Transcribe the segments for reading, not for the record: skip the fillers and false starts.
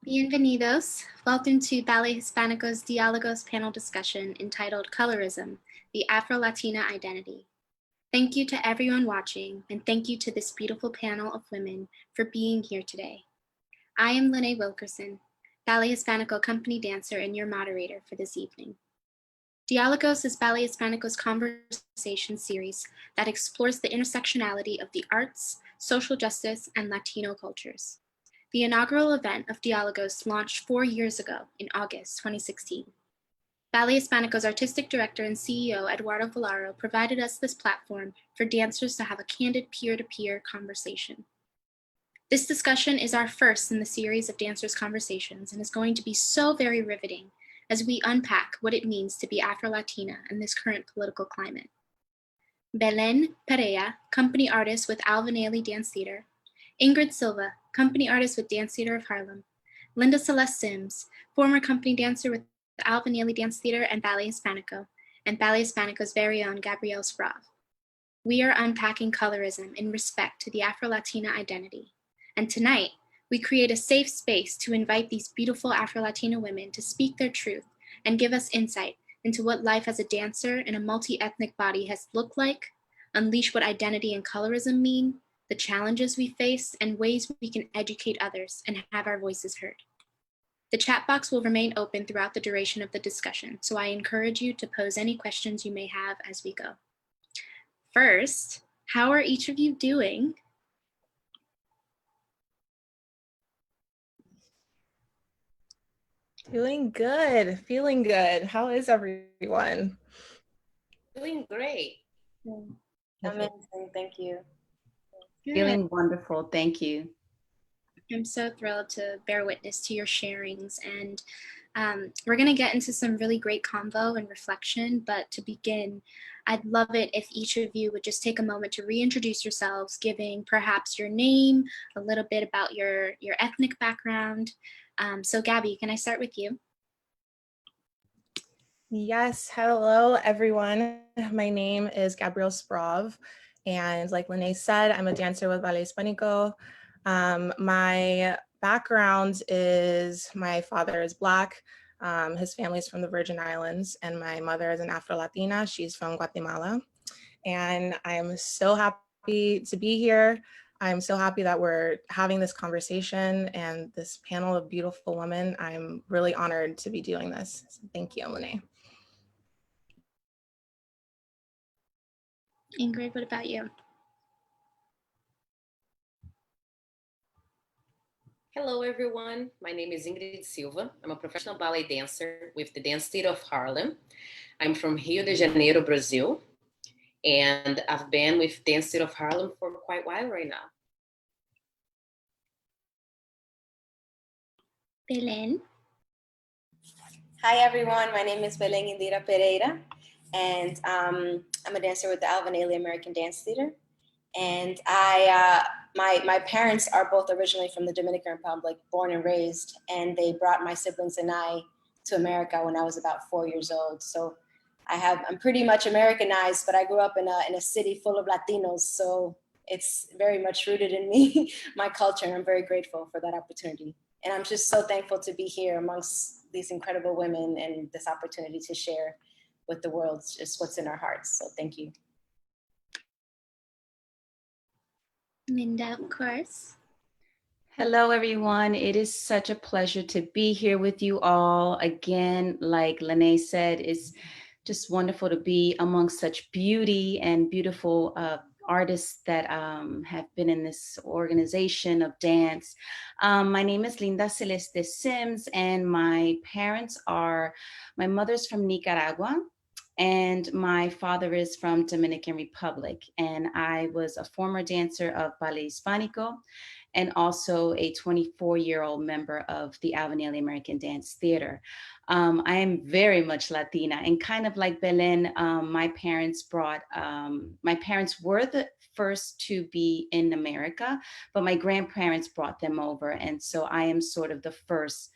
Bienvenidos. Welcome to Ballet Hispánico's Diálogos panel discussion entitled Colorism, the Afro-Latina Identity. Thank you to everyone watching, and thank you to this beautiful panel of women for being here today. I am Lenai Wilkerson, Ballet Hispánico Company dancer and your moderator for this evening. Diálogos is Ballet Hispánico's conversation series that explores the intersectionality of the arts, social justice, and Latino cultures. The inaugural event of Diálogos launched 4 years ago in August 2016. Ballet Hispánico's artistic director and CEO, Eduardo Villaro, provided us this platform for dancers to have a candid peer-to-peer conversation. This discussion is our first in the series of Dancers Conversations and is going to be so very riveting as we unpack what it means to be Afro-Latina in this current political climate. Belén Pereira, company artist with Alvin Ailey Dance Theater, Ingrid Silva, company artist with Dance Theater of Harlem, Linda Celeste Sims, former company dancer with Alvin Ailey Dance Theater and Ballet Hispánico, and Ballet Hispánico's very own Gabrielle Sprav. We are unpacking colorism in respect to the Afro-Latina identity. And tonight, we create a safe space to invite these beautiful Afro-Latina women to speak their truth and give us insight into what life as a dancer in a multi-ethnic body has looked like, unleash what identity and colorism mean, the challenges we face, and ways we can educate others and have our voices heard. The chat box will remain open throughout the duration of the discussion, so I encourage you to pose any questions you may have as we go. First, how are each of you doing? Doing good, feeling good. How is everyone? Doing great. Amazing, thank you. Good. Feeling wonderful, thank you. I'm so thrilled to bear witness to your sharings, and we're going to get into some really great convo and reflection, but to begin, I'd love it if each of you would just take a moment to reintroduce yourselves, giving perhaps your name, a little bit about your ethnic background. So Gabby, can I start with you? Yes, hello everyone. My name is Gabrielle Sprav, and like Lenai said, I'm a dancer with Ballet Hispánico. My background is my father is Black, his family is from the Virgin Islands, and my mother is an Afro-Latina. She's from Guatemala, and I'm so happy to be here. I'm so happy that we're having this conversation and this panel of beautiful women. I'm really honored to be doing this. So thank you, Lenai. Ingrid, what about you? Hello, everyone. My name is Ingrid Silva. I'm a professional ballet dancer with the Dance Theater of Harlem. I'm from Rio de Janeiro, Brazil, and I've been with Dance Theater of Harlem for quite a while right now. Belén. Hi everyone, my name is Belén Indira Pereira, and I'm a dancer with the Alvin Ailey American Dance Theater. And my parents are both originally from the Dominican Republic, born and raised, and they brought my siblings and I to America when I was about 4 years old. So I'm pretty much Americanized, but I grew up in a city full of Latinos, so it's very much rooted in me, my culture, and I'm very grateful for that opportunity. And I'm just so thankful to be here amongst these incredible women and this opportunity to share with the world just what's in our hearts. So thank you. Linda, of course. Hello, everyone. It is such a pleasure to be here with you all. Again, like Lenai said, it's just wonderful to be among such beauty and beautiful artists that have been in this organization of dance. My name is Linda Celeste Sims, and my mother's from Nicaragua, and my father is from Dominican Republic. And I was a former dancer of Ballet Hispánico, and also a 24-year-old member of the Alvin Ailey American Dance Theater. I am very much Latina, and kind of like Belén, my parents were the first to be in America, but my grandparents brought them over. And so I am sort of the first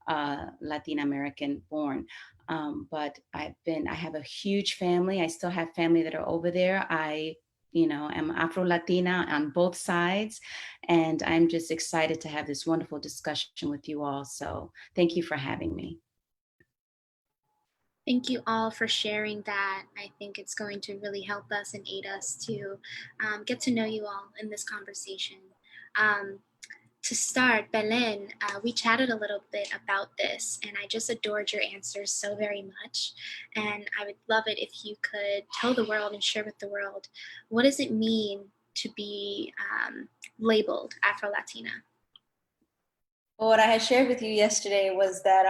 Latin American born. But I have a huge family. I still have family that are over there. I'm Afro-Latina on both sides, and I'm just excited to have this wonderful discussion with you all. So thank you for having me. Thank you all for sharing that. I think it's going to really help us and aid us to get to know you all in this conversation. To start, Belen, we chatted a little bit about this, and I just adored your answers so very much. And I would love it if you could tell the world and share with the world, what does it mean to be labeled Afro-Latina? Well, what I had shared with you yesterday was that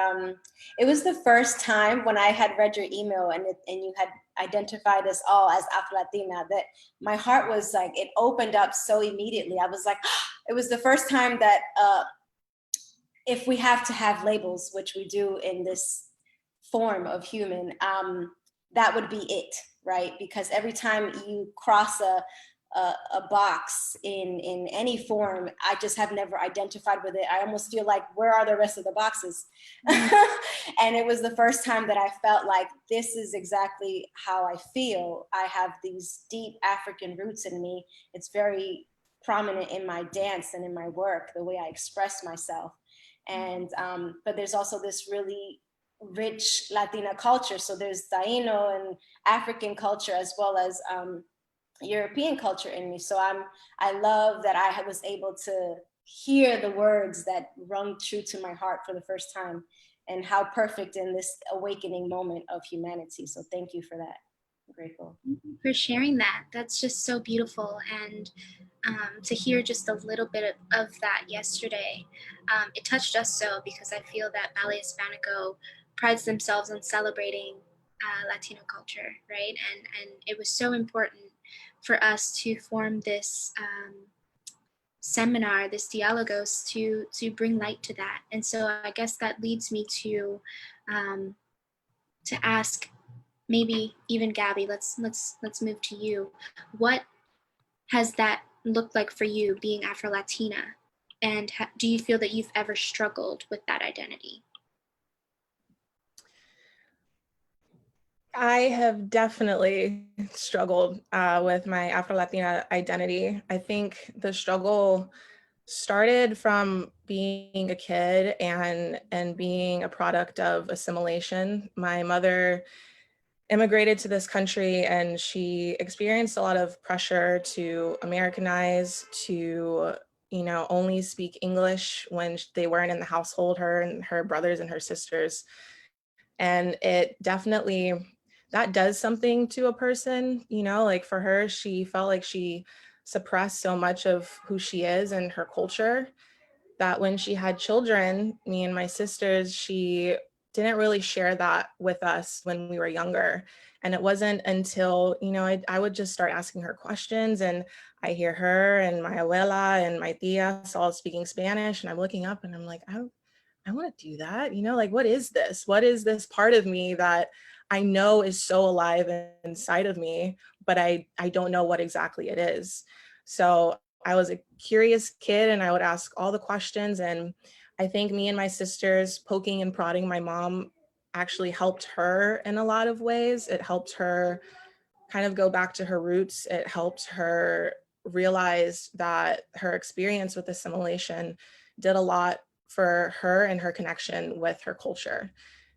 it was the first time when I had read your email and you had identified us all as Afro-Latina that my heart was like, it opened up so immediately. I was like, it was the first time that if we have to have labels, which we do in this form of human, that would be it, right? Because every time you cross a box in any form, I just have never identified with it. I almost feel like, where are the rest of the boxes? And it was the first time that I felt like this is exactly how I feel. I have these deep African roots in me. It's very prominent in my dance and in my work, the way I express myself. And but there's also this really rich Latina culture. So there's Taino and African culture as well as European culture in me. So I love that I was able to hear the words that rung true to my heart for the first time, and how perfect in this awakening moment of humanity. So thank you for that. I'm grateful. For sharing that. That's just so beautiful. And to hear just a little bit of that yesterday, it touched us so, because I feel that Ballet Hispánico prides themselves on celebrating Latino culture, right? And it was so important for us to form this seminar, this Diálogos, to bring light to that. And so I guess that leads me to ask, maybe even Gabby, let's move to you. What has that looked like for you, being Afro-Latina? And do you feel that you've ever struggled with that identity? I have definitely struggled with my Afro-Latina identity. I think the struggle started from being a kid and being a product of assimilation. My mother immigrated to this country and she experienced a lot of pressure to Americanize, to only speak English when they weren't in the household, her and her brothers and her sisters. And it definitely, that does something to a person, like for her, she felt like she suppressed so much of who she is and her culture that when she had children, me and my sisters, she didn't really share that with us when we were younger. And it wasn't until, I would just start asking her questions, and I hear her and my abuela and my tias all speaking Spanish, and I'm looking up and I'm like, I want to do that. Like, what is this? What is this part of me that I know is so alive inside of me, but I don't know what exactly it is. So I was a curious kid and I would ask all the questions. And I think me and my sisters poking and prodding my mom actually helped her in a lot of ways. It helped her kind of go back to her roots. It helped her realize that her experience with assimilation did a lot for her and her connection with her culture.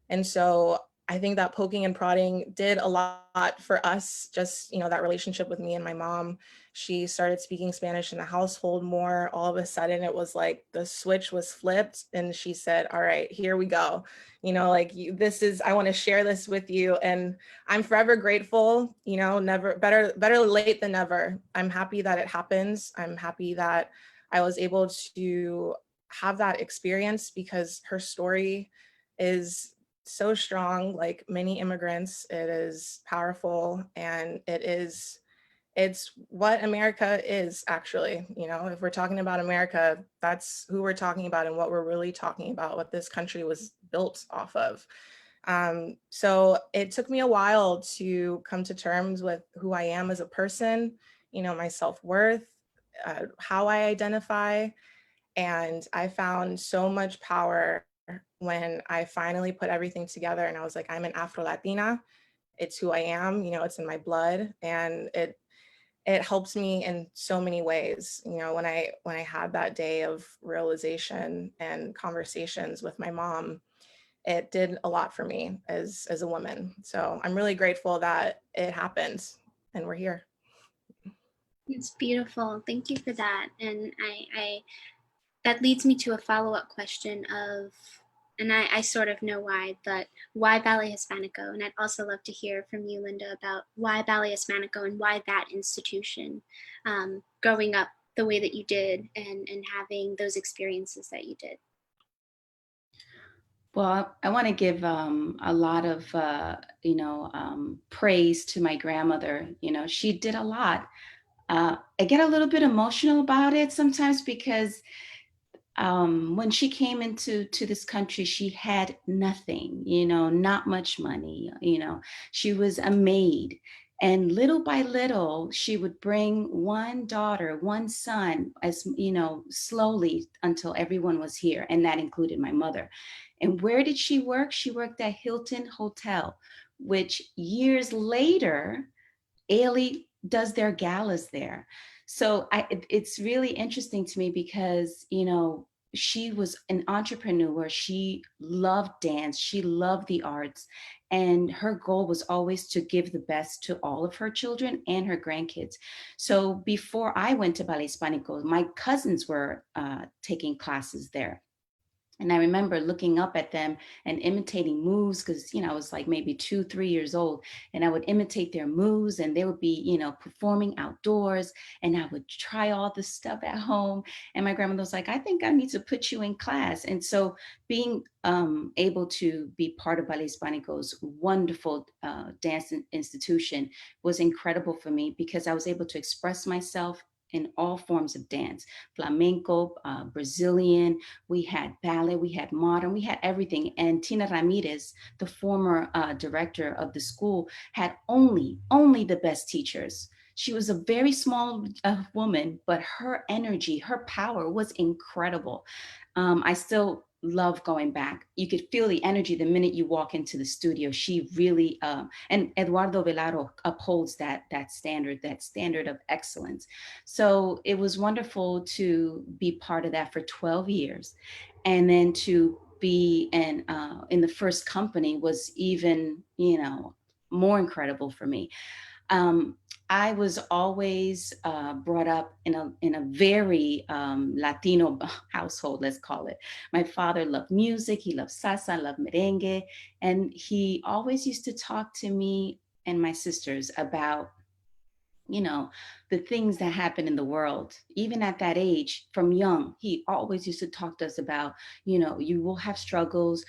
And so I think that poking and prodding did a lot for us, just, that relationship with me and my mom. She started speaking Spanish in the household more. All of a sudden it was like the switch was flipped and she said, all right, here we go. This is, I want to share this with you. And I'm forever grateful, never, better late than never. I'm happy that it happens. I'm happy that I was able to have that experience, because her story is so strong. Like many immigrants, it is powerful, and it's what America is, actually. If we're talking about America, that's who we're talking about and what we're really talking about, what this country was built off of. So it took me a while to come to terms with who I am as a person, my self-worth, how I identify. And I found so much power when I finally put everything together and I was like, I'm an Afro-Latina. It's who I am, it's in my blood. And it helps me in so many ways. You know, when I had that day of realization and conversations with my mom, it did a lot for me as a woman. So I'm really grateful that it happened and we're here. It's beautiful. Thank you for that. And I that leads me to a follow-up question of, and I sort of know why, but why Ballet Hispánico? And I'd also love to hear from you, Linda, about why Ballet Hispánico and why that institution, growing up the way that you did and having those experiences that you did. Well, I want to give a lot of, praise to my grandmother. You know, she did a lot. I get a little bit emotional about it sometimes because when she came into this country, she had nothing, not much money. She was a maid. And little by little, she would bring one daughter, one son, as slowly until everyone was here. And that included my mother. And where did she work? She worked at Hilton Hotel, which years later, Ailey does their galas there. So it's really interesting to me because, she was an entrepreneur. She loved dance. She loved the arts. And her goal was always to give the best to all of her children and her grandkids. So before I went to Ballet Hispánico, my cousins were taking classes there. And I remember looking up at them and imitating moves because, I was like maybe 2, 3 years old. And I would imitate their moves and they would be, performing outdoors. And I would try all this stuff at home. And my grandmother was like, I think I need to put you in class. And so being able to be part of Ballet Hispánico's wonderful dance institution was incredible for me because I was able to express myself in all forms of dance, flamenco, Brazilian, we had ballet, we had modern, we had everything. And Tina Ramirez, the former director of the school, had only the best teachers. She was a very small woman, but her energy, her power was incredible. I still love going back. You could feel the energy the minute you walk into the studio. She really, and Eduardo Velaro upholds that standard of excellence. So it was wonderful to be part of that for 12 years. And then to be in the first company was even, more incredible for me. I was always brought up in a very Latino household, let's call it. My father loved music, he loved salsa, loved merengue, and he always used to talk to me and my sisters about the things that happen in the world. Even at that age, from young, he always used to talk to us about, you will have struggles,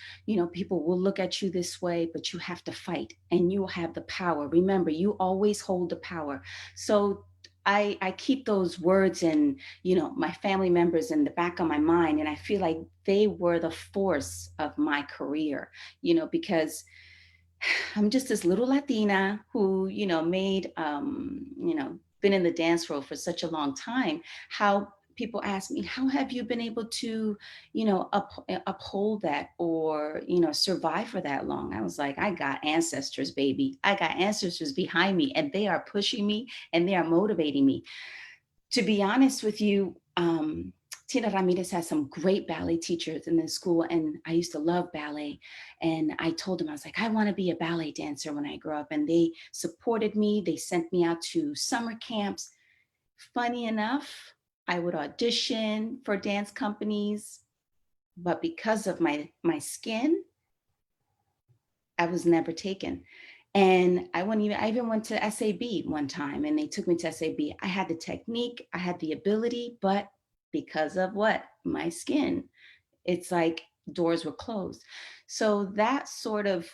people will look at you this way, but you have to fight and you will have the power. Remember, you always hold the power. So I keep those words and, my family members in the back of my mind. And I feel like they were the force of my career, because I'm just this little Latina who, made, been in the dance world for such a long time. How people ask me, how have you been able to, uphold that or, survive for that long? I was like, I got ancestors, baby. I got ancestors behind me and they are pushing me and they are motivating me. To be honest with you, Tina Ramirez has some great ballet teachers in the school, and I used to love ballet. And I told them, I was like, I want to be a ballet dancer when I grow up. And they supported me. They sent me out to summer camps. Funny enough, I would audition for dance companies, but because of my skin, I was never taken. And I even went to SAB one time and they took me to SAB. I had the technique, I had the ability, but because of what? My skin, it's like doors were closed. So that sort of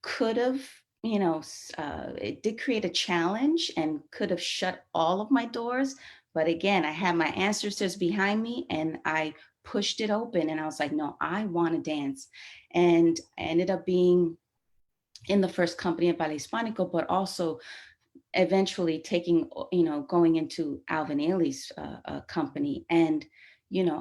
could have, it did create a challenge and could have shut all of my doors. But again, I had my ancestors behind me and I pushed it open and I was like, no, I want to dance. And I ended up being in the first company at Ballet Hispánico, but also eventually going into Alvin Ailey's company. And,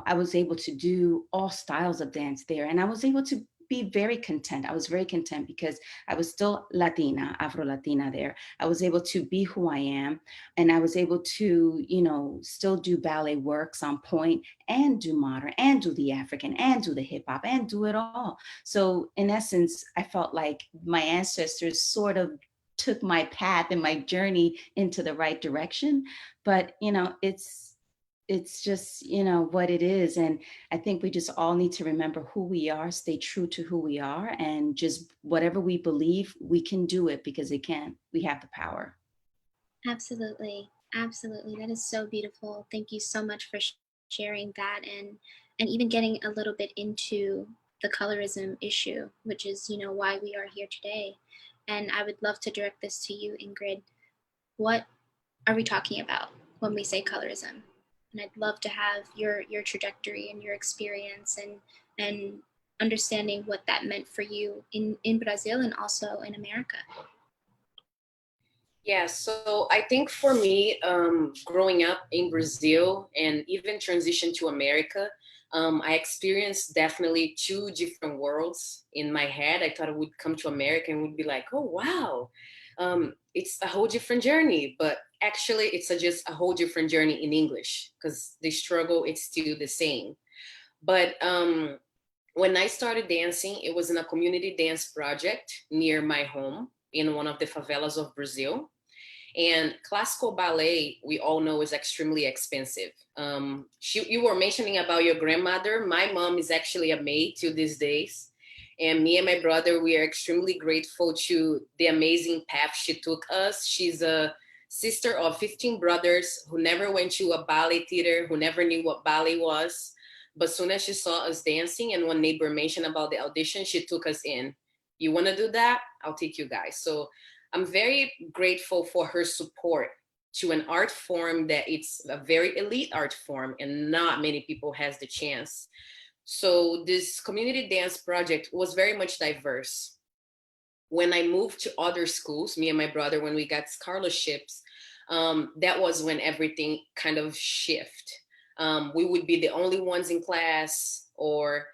I was able to do all styles of dance there. And I was able to be very content. I was very content because I was still Latina, Afro-Latina there. I was able to be who I am, and I was able to, you know, still do ballet works on point and do modern and do the African and do the hip hop and do it all. So in essence, I felt like my ancestors sort of took my path and my journey into the right direction. But, you know, it's just, you know, what it is. And I think we just all need to remember who we are, stay true to who we are, and just whatever we believe, we can do it because we have the power. Absolutely. Absolutely. That is so beautiful. Thank you so much for sharing that, and even getting a little bit into the colorism issue, which is, you know, why we are here today. And I would love to direct this to you, Ingrid. What are we talking about when we say colorism? And I'd love to have your trajectory and your experience and understanding what that meant for you in Brazil and also in America. Yeah, so I think for me, growing up in Brazil and even transition to America, I experienced definitely two different worlds in my head. I thought I would come to America and would be like, oh, wow, it's a whole different journey. But actually, it's just a whole different journey in English because the struggle is still the same. But when I started dancing, it was in a community dance project near my home in one of the favelas of Brazil. And classical ballet, we all know, is extremely expensive. You were mentioning about your grandmother. My mom is actually a maid to these days. And me and my brother, we are extremely grateful to the amazing path she took us. She's a sister of 15 brothers who never went to a ballet theater, who never knew what ballet was. But soon as she saw us dancing and one neighbor mentioned about the audition, she took us in. You want to do that? I'll take you guys. So I'm very grateful for her support to an art form that it's a very elite art form and not many people has the chance. So this community dance project was very much diverse. When I moved to other schools, me and my brother, when we got scholarships, that was when everything kind of shift. We would be the only ones in class, or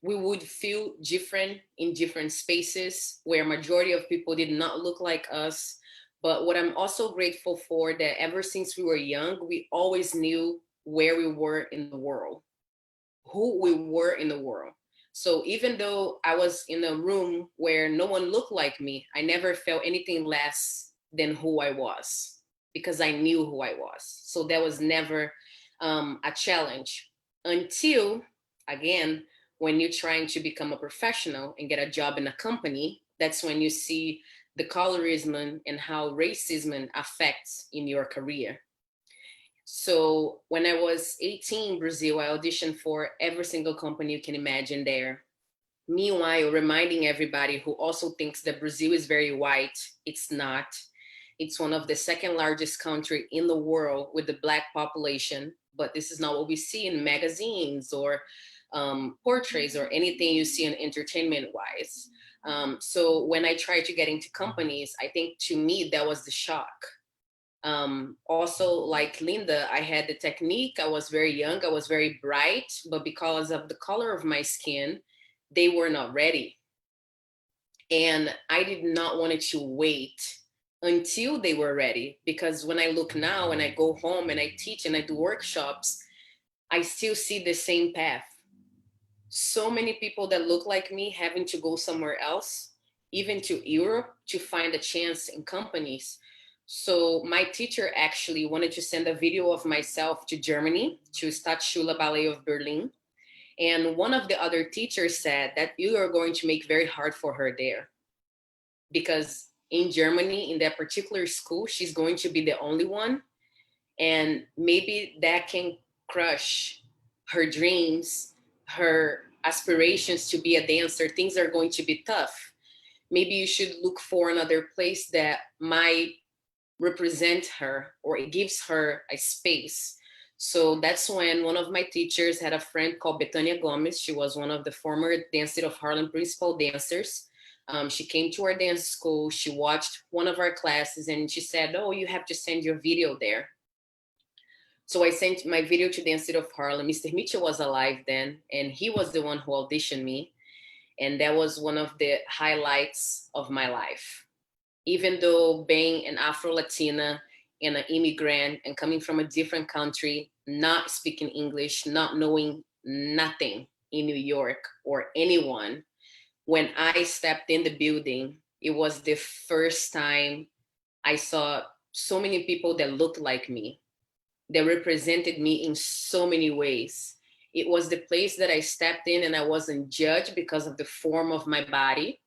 we would feel different in different spaces where majority of people did not look like us. But what I'm also grateful for, that ever since we were young, we always knew where we were in the world, who we were in the world. So even though I was in a room where no one looked like me, I never felt anything less than who I was because I knew who I was. So that was never a challenge until, again, when you're trying to become a professional and get a job in a company, that's when you see the colorism and how racism affects in your career. So when I was 18 in Brazil, I auditioned for every single company you can imagine there. Meanwhile, reminding everybody who also thinks that Brazil is very white, it's not. It's one of the second largest country in the world with the Black population, but this is not what we see in magazines or portraits or anything you see in entertainment wise. So when I tried to get into companies, I think to me that was the shock. Also, like Linda, I had the technique. I was very young, I was very bright, but because of the color of my skin, they were not ready. And I did not want to wait until they were ready, because when I look now and I go home and I teach and I do workshops, I still see the same path. So many people that look like me having to go somewhere else, even to Europe, to find a chance in companies. So my teacher actually wanted to send a video of myself to Germany, to Staatsschule Ballet of Berlin. And one of the other teachers said that you are going to make very hard for her there. Because in Germany, in that particular school, she's going to be the only one. And maybe that can crush her dreams, her aspirations to be a dancer. Things are going to be tough. Maybe you should look for another place that might represent her, or it gives her a space. So that's when one of my teachers had a friend called Betania Gomez. She was one of the former Dance Theater of Harlem principal dancers. She came to our dance school. She watched one of our classes and she said, oh, you have to send your video there. So I sent my video to Dance Theater of Harlem. Mr. Mitchell was alive then, and he was the one who auditioned me. And that was one of the highlights of my life. Even though being an Afro-Latina and an immigrant and coming from a different country, not speaking English, not knowing nothing in New York or anyone, when I stepped in the building, it was the first time I saw so many people that looked like me, that represented me in so many ways. It was the place that I stepped in and I wasn't judged because of the form of my body.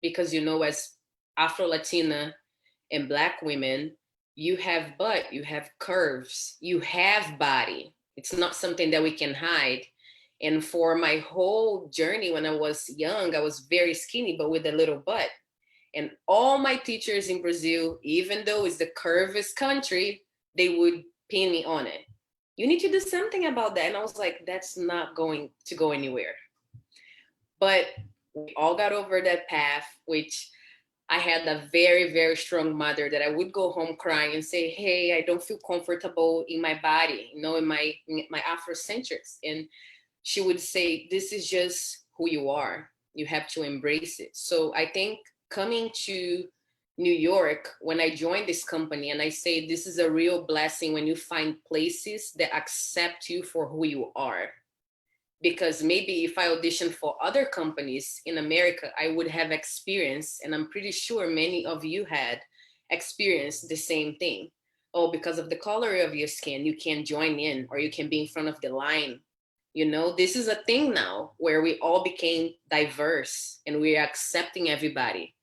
Because, you know, as Afro-Latina and Black women, you have butt, you have curves, you have body. It's not something that we can hide. And for my whole journey when I was young, I was very skinny, but with a little butt. And all my teachers in Brazil, even though it's the curviest country, they would pin me on it. You need to do something about that. And I was like, that's not going to go anywhere. But we all got over that path, which I had a very, very strong mother that I would go home crying and say, hey, I don't feel comfortable in my body, you know, in my Afrocentrics. And she would say, this is just who you are. You have to embrace it. So I think coming to New York, when I joined this company, and I say this is a real blessing when you find places that accept you for who you are. Because maybe if I auditioned for other companies in America, I would have experienced, and I'm pretty sure many of you had experienced the same thing. Oh, because of the color of your skin, you can't join in, or you can be in front of the line. You know, this is a thing now where we all became diverse and we're accepting everybody,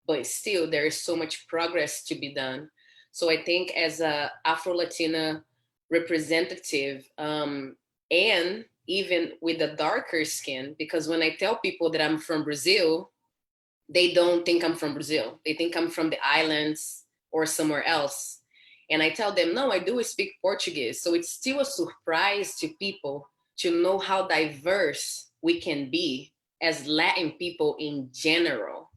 but still there is so much progress to be done. So I think as a Afro-Latina representative, and even with a darker skin, because when I tell people that I'm from Brazil, they don't think I'm from Brazil. They think I'm from the islands or somewhere else. And I tell them, no, I do speak Portuguese. So it's still a surprise to people to know how diverse we can be as Latin people in general.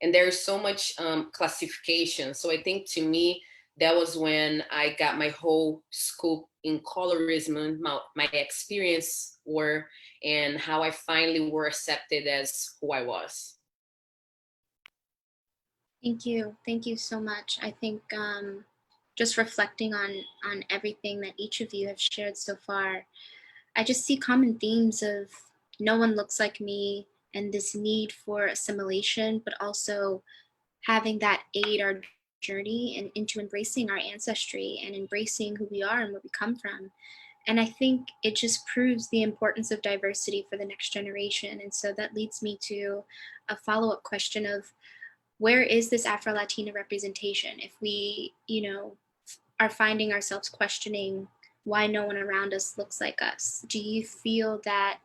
And there's so much classification. So I think to me, that was when I got my whole scoop in colorism, my experience were, and how I finally were accepted as who I was. Thank you. Thank you so much. I think just reflecting on everything that each of you have shared so far, I just see common themes of no one looks like me and this need for assimilation, but also having that aid our journey and into embracing our ancestry and embracing who we are and where we come from. And I think it just proves the importance of diversity for the next generation. And so that leads me to a follow-up question of, where is this Afro-Latina representation? If we, are finding ourselves questioning why no one around us looks like us, do you feel that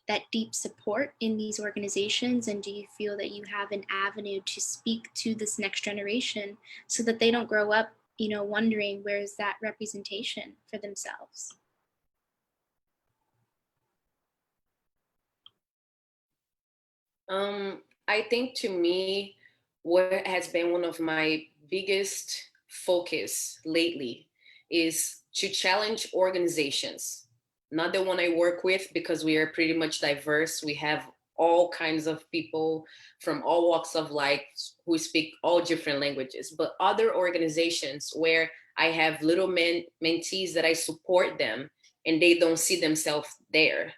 that deep support in these organizations? And do you feel that you have an avenue to speak to this next generation so that they don't grow up, wondering where's that representation for themselves? I think to me, what has been one of my biggest focus lately is to challenge organizations, not the one I work with, because we are pretty much diverse. We have all kinds of people from all walks of life who speak all different languages, but other organizations where I have little mentees that I support them and they don't see themselves there.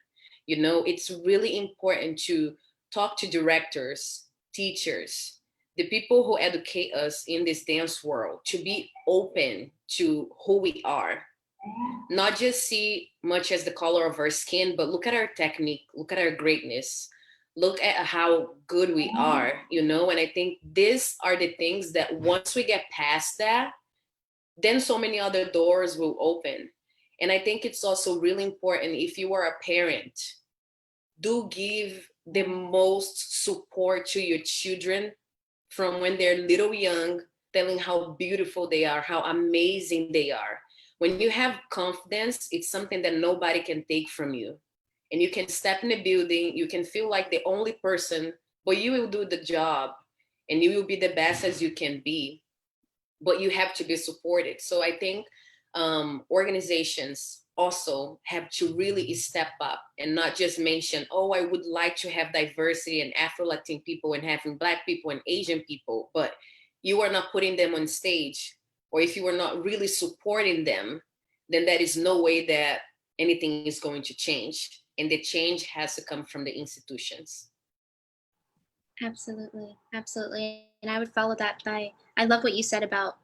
It's really important to talk to directors, teachers, the people who educate us in this dance world, to be open to who we are. Not just see much as the color of our skin, but look at our technique, look at our greatness, look at how good we are, And I think these are the things that once we get past that, then so many other doors will open. And I think it's also really important, if you are a parent, do give the most support to your children from when they're little young, telling how beautiful they are, how amazing they are. When you have confidence, it's something that nobody can take from you. And you can step in a building, you can feel like the only person, but you will do the job and you will be the best as you can be. But you have to be supported. So I think organizations, also have to really step up and not just mention, oh, I would like to have diversity and Afro-Latin people and having Black people and Asian people, but you are not putting them on stage, or if you are not really supporting them, then there is no way that anything is going to change. And the change has to come from the institutions. Absolutely, absolutely. And I would follow that by, I love what you said about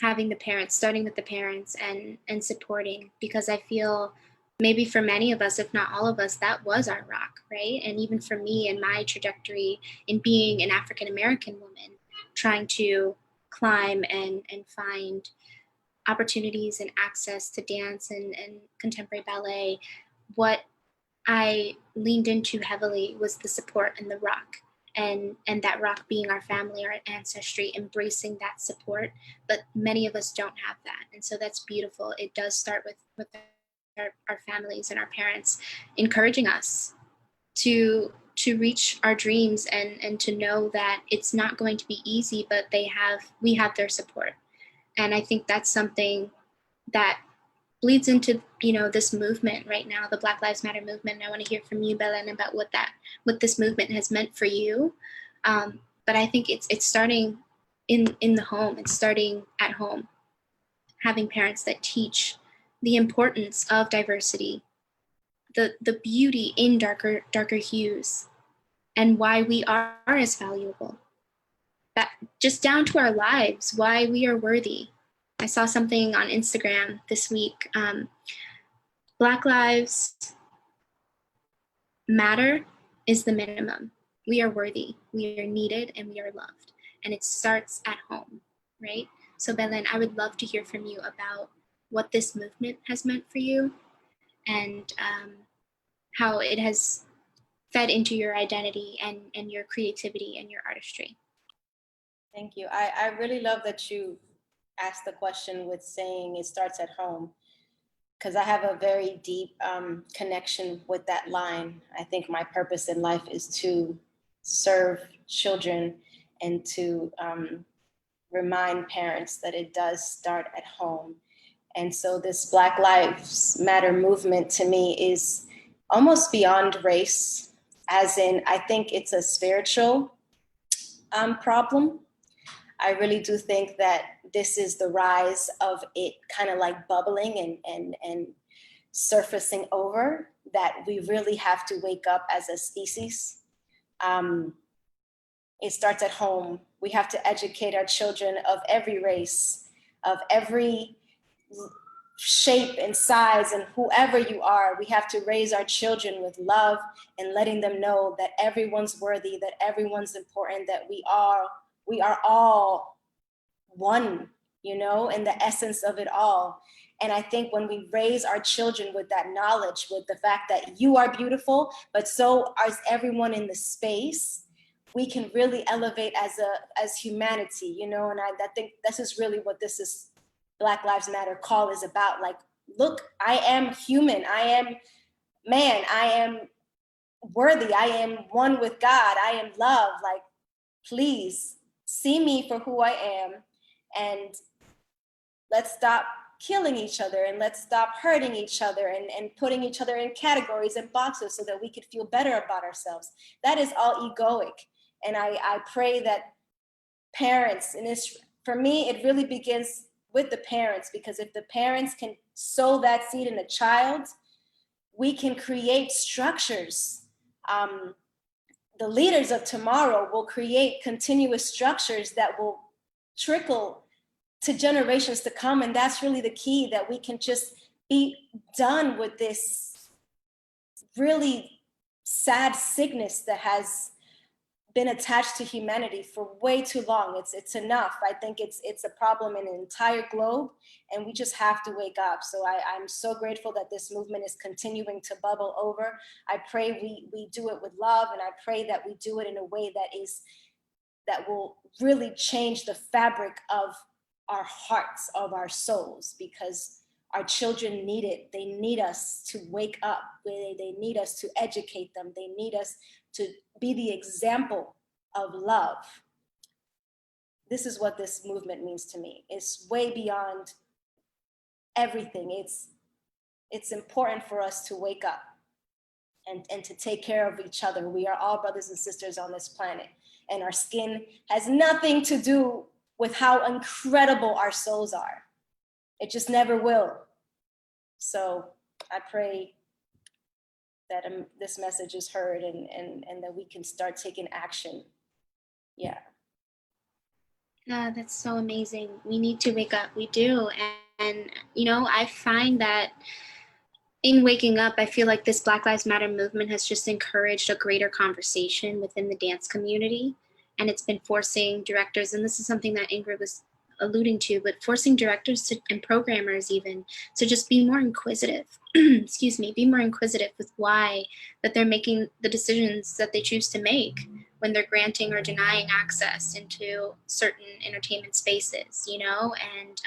having the parents, starting with the parents and supporting, because I feel maybe for many of us, if not all of us, that was our rock, right? And even for me and my trajectory in being an African-American woman, trying to climb and find opportunities and access to dance and contemporary ballet, what I leaned into heavily was the support and the rock, and that rock being our family, our ancestry, embracing that support. But many of us don't have that, and so that's beautiful. It does start with our families and our parents encouraging us to reach our dreams and to know that it's not going to be easy, but we have their support. And I think that's something that bleeds into, this movement right now, the Black Lives Matter movement. And I want to hear from you, Belen, about what this movement has meant for you. But I think it's starting in the home. It's starting at home, having parents that teach the importance of diversity, the beauty in darker hues, and why we are as valuable. That just down to our lives, why we are worthy. I saw something on Instagram this week. Black lives matter is the minimum. We are worthy, we are needed, and we are loved. And it starts at home, right? So Belen, I would love to hear from you about what this movement has meant for you and how it has fed into your identity and your creativity and your artistry. Thank you. I really love that you asked the question with saying it starts at home, because I have a very deep connection with that line. I think my purpose in life is to serve children and to remind parents that it does start at home. And so this Black Lives Matter movement to me is almost beyond race, as in, I think it's a spiritual problem. I really do think that this is the rise of it kind of like bubbling and surfacing over, that we really have to wake up as a species. It starts at home. We have to educate our children of every race, of every shape and size, and whoever you are. We have to raise our children with love and letting them know that everyone's worthy, that everyone's important, that we are all one, in the essence of it all. And I think when we raise our children with that knowledge, with the fact that you are beautiful, but so is everyone in the space, we can really elevate as humanity, and I think this is really what this is Black Lives Matter call is about. Like, look, I am human, I am man, I am worthy, I am one with God, I am love. Like, please see me for who I am, and let's stop killing each other, and let's stop hurting each other and putting each other in categories and boxes so that we could feel better about ourselves. That is all egoic. And I pray that parents, and this, for me, it really begins with the parents, because if the parents can sow that seed in a child, we can create structures. The leaders of tomorrow will create continuous structures that will trickle to generations to come. And that's really the key, that we can just be done with this really sad sickness that has been attached to humanity for way too long. It's enough. I think it's a problem in an entire globe, and we just have to wake up. So I'm so grateful that this movement is continuing to bubble over. I pray we do it with love, and I pray that we do it in a way that will really change the fabric of our hearts, of our souls, because our children need it. They need us to wake up. They need us to educate them. They need us to be the example of love. This is what this movement means to me. It's way beyond everything. It's important for us to wake up and to take care of each other. We are all brothers and sisters on this planet, and our skin has nothing to do with how incredible our souls are. It just never will. So I pray that this message is heard and that we can start taking action. Yeah. That's so amazing. We need to wake up. We do. And you know, I find that in waking up, I feel like this Black Lives Matter movement has just encouraged a greater conversation within the dance community. And it's been forcing directors, and this is something that Ingrid was alluding to, but forcing directors and programmers even to just be more inquisitive, excuse me, be more inquisitive with why that they're making the decisions that they choose to make when they're granting or denying access into certain entertainment spaces, you know, and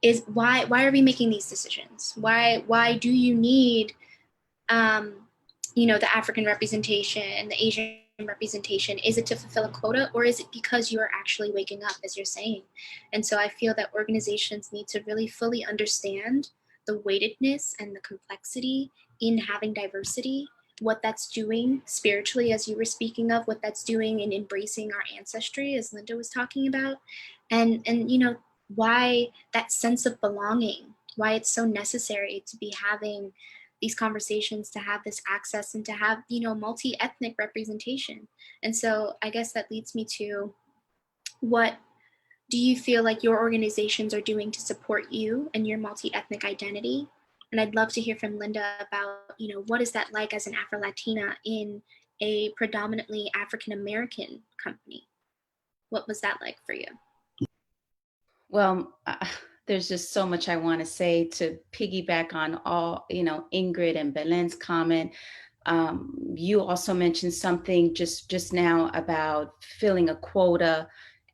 is why are we making these decisions? Why do you need, you know, the African representation and the Asian representation? Is it to fulfill a quota, or is it because you are actually waking up, as you're saying? And so I feel that organizations need to really fully understand the weightedness and the complexity in having diversity, what that's doing spiritually, as you were speaking of, what that's doing in embracing our ancestry, as Linda was talking about, and you know, why that sense of belonging, why it's so necessary to be having these conversations, to have this access, and to have, you know, multi-ethnic representation. And so I guess that leads me to, what do you feel like your organizations are doing to support you and your multi-ethnic identity? And I'd love to hear from Linda about, you know, what is that like as an Afro-Latina in a predominantly African-American company? What was that like for you? Well, there's just so much I want to say to piggyback on all, you know, Ingrid and Belen's comment. You also mentioned something just now about filling a quota,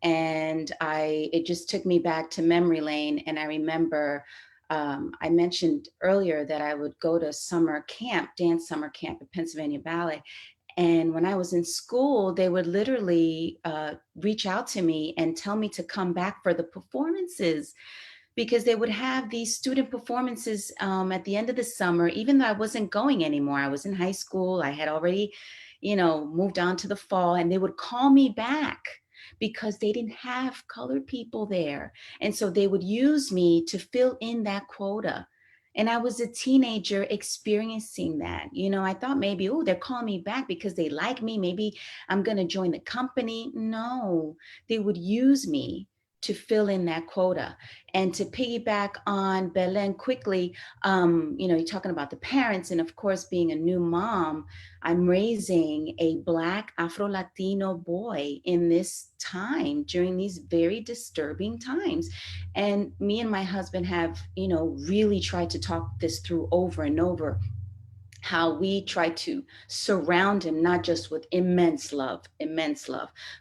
and it just took me back to memory lane. And I remember I mentioned earlier that I would go to summer camp, dance summer camp at Pennsylvania Ballet. And when I was in school, they would literally reach out to me and tell me to come back for the performances, because they would have these student performances at the end of the summer, even though I wasn't going anymore. I was in high school. I had already, you know, moved on to the fall, and they would call me back because they didn't have colored people there. And so they would use me to fill in that quota. And I was a teenager experiencing that. You know, I thought maybe, oh, they're calling me back because they like me. Maybe I'm going to join the company. No, they would use me to fill in that quota. And to piggyback on Belen quickly, you know, you're talking about the parents, and of course, being a new mom, I'm raising a Black Afro-Latino boy in this time, during these very disturbing times. And me and my husband have, you know, really tried to talk this through over and over, how we try to surround him, not just with immense love,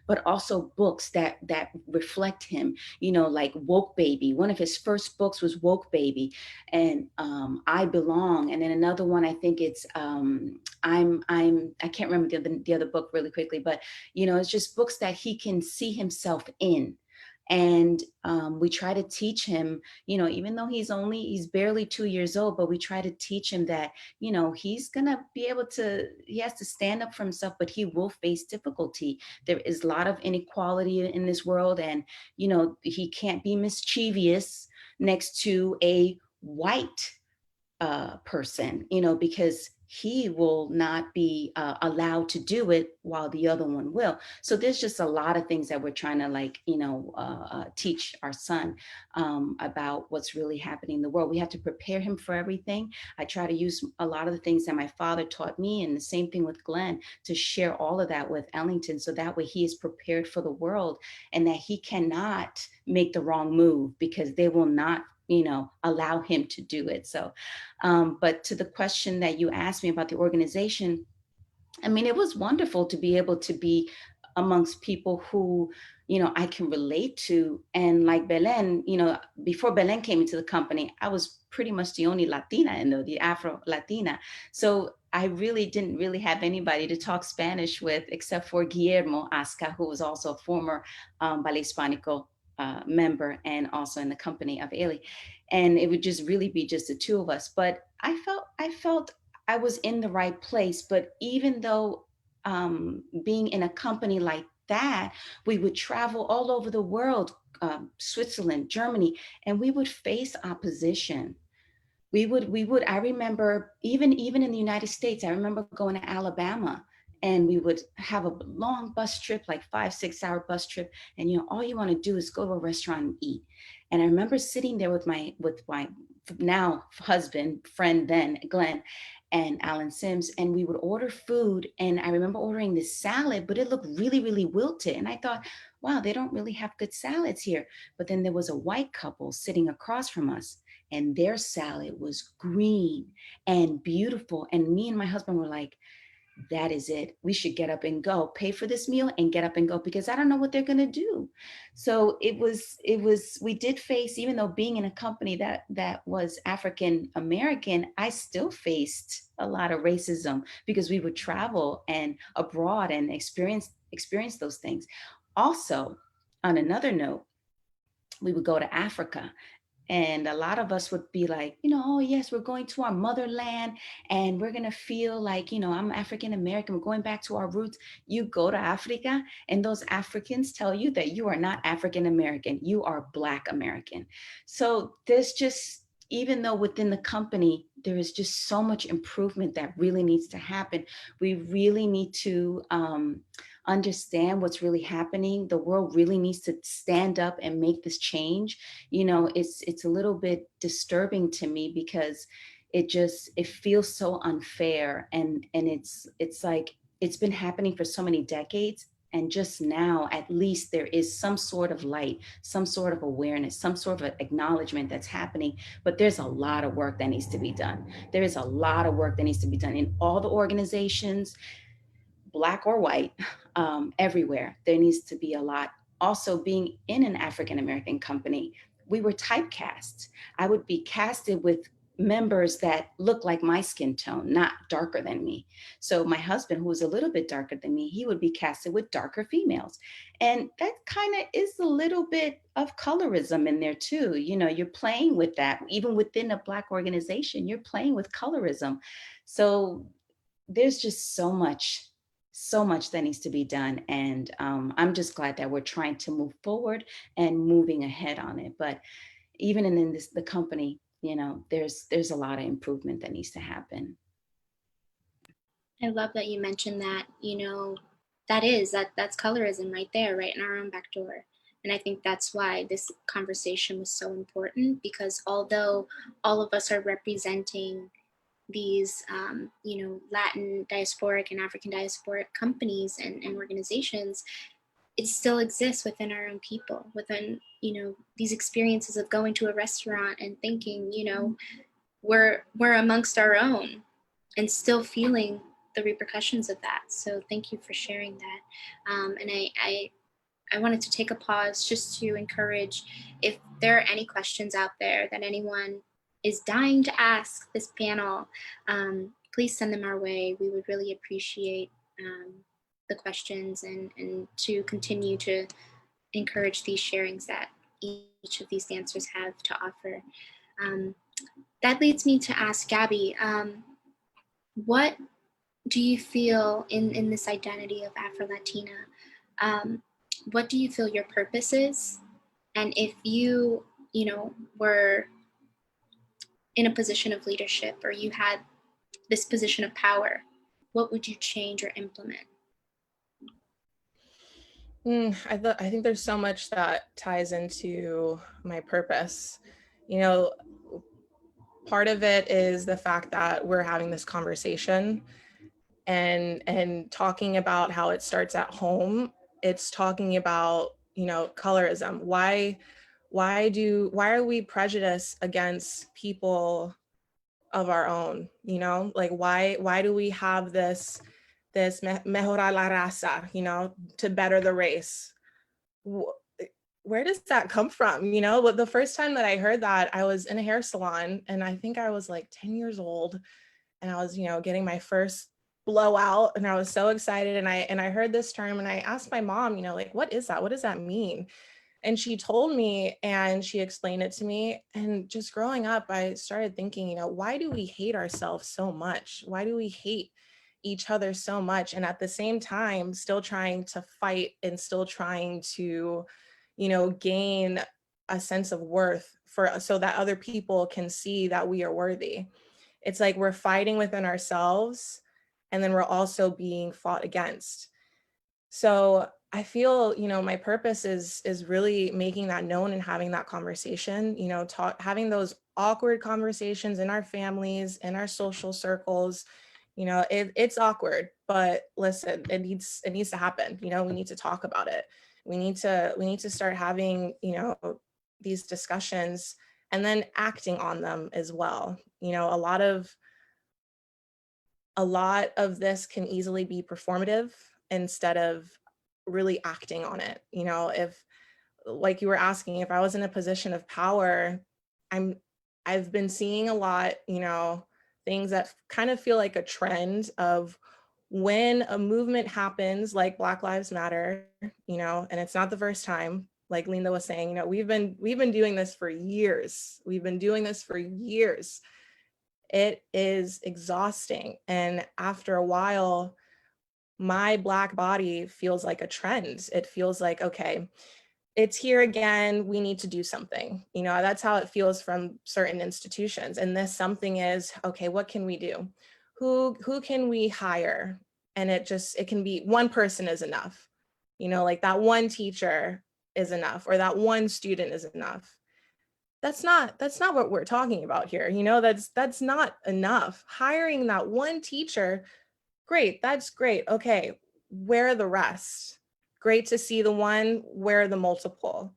but also books that reflect him, you know, like Woke Baby. One of his first books was Woke Baby, and I Belong. And then another one, I think it's I can't remember the other book really quickly, but, you know, it's just books that he can see himself in. And we try to teach him, you know, even though he's barely 2 years old, but we try to teach him that, you know, he's gonna be able to, he has to stand up for himself, but he will face difficulty. There is a lot of inequality in this world, and, you know, he can't be mischievous next to a white person, you know, because he will not be allowed to do it while the other one will. So there's just a lot of things that we're trying to, like, you know, teach our son about what's really happening in the world. We have to prepare him for everything. I try to use a lot of the things that my father taught me, and the same thing with Glenn, to share all of that with Ellington, so that way he is prepared for the world, and that he cannot make the wrong move, because they will not, you know, allow him to do it. So, but to the question that you asked me about the organization, I mean, it was wonderful to be able to be amongst people who, you know, I can relate to. And like Belen, you know, before Belen came into the company, I was pretty much the only Latina in the Afro-Latina. So I really didn't really have anybody to talk Spanish with, except for Guillermo Asca, who was also a former Ballet Hispánico member and also in the company of Ailey. And it would just really be just the two of us. But I felt I was in the right place. But even though being in a company like that, we would travel all over the world, Switzerland, Germany, and we would face opposition. I remember even in the United States, I remember going to Alabama, and we would have a long bus trip, like 5-6 hour bus trip. And, all you want to do is go to a restaurant and eat. And I remember sitting there with my now husband, friend then, Glenn, and Alan Sims, and we would order food. And I remember ordering this salad, but it looked really, really wilted. And I thought, wow, they don't really have good salads here. But then there was a white couple sitting across from us, and their salad was green and beautiful. And me and my husband were like, that is it. We should get up and go, pay for this meal and get up and go, because I don't know what they're going to do. So we did face, even though being in a company that was African American, I still faced a lot of racism, because we would travel and abroad and experience those things. Also, on another note, we would go to Africa. And a lot of us would be like, oh, yes, we're going to our motherland and we're going to feel like, I'm African American. We're going back to our roots. You go to Africa and those Africans tell you that you are not African American. You are Black American. So there's just, even though within the company, there is just so much improvement that really needs to happen. We really need to understand what's really happening. The world really needs to stand up and make this change. It's a little bit disturbing to me, because it feels so unfair, and it's like it's been happening for so many decades. And just now, at least there is some sort of light, some sort of awareness, some sort of acknowledgement that's happening. But there's a lot of work that needs to be done. There is a lot of work that needs to be done in all the organizations, Black or white, everywhere. There needs to be a lot. Also, being in an African American company, we were typecast. I would be casted with members that look like my skin tone, not darker than me. So my husband, who was a little bit darker than me, he would be casted with darker females. And that kind of is a little bit of colorism in there too. You're playing with that. Even within a Black organization, you're playing with colorism. So there's just so much that needs to be done. And I'm just glad that we're trying to move forward and moving ahead on it. But even in the company, there's a lot of improvement that needs to happen. I love that you mentioned that. That's colorism right there, right in our own back door. And I think that's why this conversation was so important, because although all of us are representing these, Latin diasporic and African diasporic companies and organizations, it still exists within our own people, within, these experiences of going to a restaurant and thinking, we're amongst our own, and still feeling the repercussions of that. So thank you for sharing that. And I wanted to take a pause just to encourage, if there are any questions out there that anyone is dying to ask this panel, please send them our way. We would really appreciate the questions, and to continue to encourage these sharings that each of these dancers have to offer. That leads me to ask Gabby, what do you feel in this identity of Afro-Latina? What do you feel your purpose is? And if you were in a position of leadership, or you had this position of power, what would you change or implement? I think there's so much that ties into my purpose. Part of it is the fact that we're having this conversation and talking about how it starts at home. It's talking about, colorism. Why are we prejudiced against people of our own? Like why do we have this mejorar la raza, to better the race? Where does that come from? The first time that I heard that, I was in a hair salon, and I think I was like 10 years old, and I was, getting my first blowout, and I was so excited, and I heard this term, and I asked my mom, like, what is that? What does that mean? And she told me, and she explained it to me. And just growing up, I started thinking, you know, why do we hate ourselves so much? Why do we hate each other so much? And at the same time, still trying to fight and still trying to, you know, gain a sense of worth for, so that other people can see that we are worthy. It's like we're fighting within ourselves, and then we're also being fought against. So I feel, you know, my purpose is really making that known and having that conversation, you know, having those awkward conversations in our families, in our social circles. You know, it's awkward, but listen, it needs to happen. You know, we need to talk about it. We need to start having, you know, these discussions and then acting on them as well. You know, a lot of this can easily be performative instead of really acting on it. You know, if, like you were asking, if I was in a position of power, I've been seeing a lot, you know, things that kind of feel like a trend of when a movement happens, like Black Lives Matter, you know, and it's not the first time, like Linda was saying, you know, we've been doing this for years. We've been doing this for years. It is exhausting. And after a while, my Black body feels like a trend. It feels like, okay, it's here again, we need to do something. You know, that's how it feels from certain institutions. And this something is, okay, what can we do? Who can we hire? And it can be one person is enough. You know, like that one teacher is enough, or that one student is enough. That's not what we're talking about here. You know, that's not enough. Hiring that one teacher, great, that's great. Okay, where are the rest? Great to see the one, where are the multiple?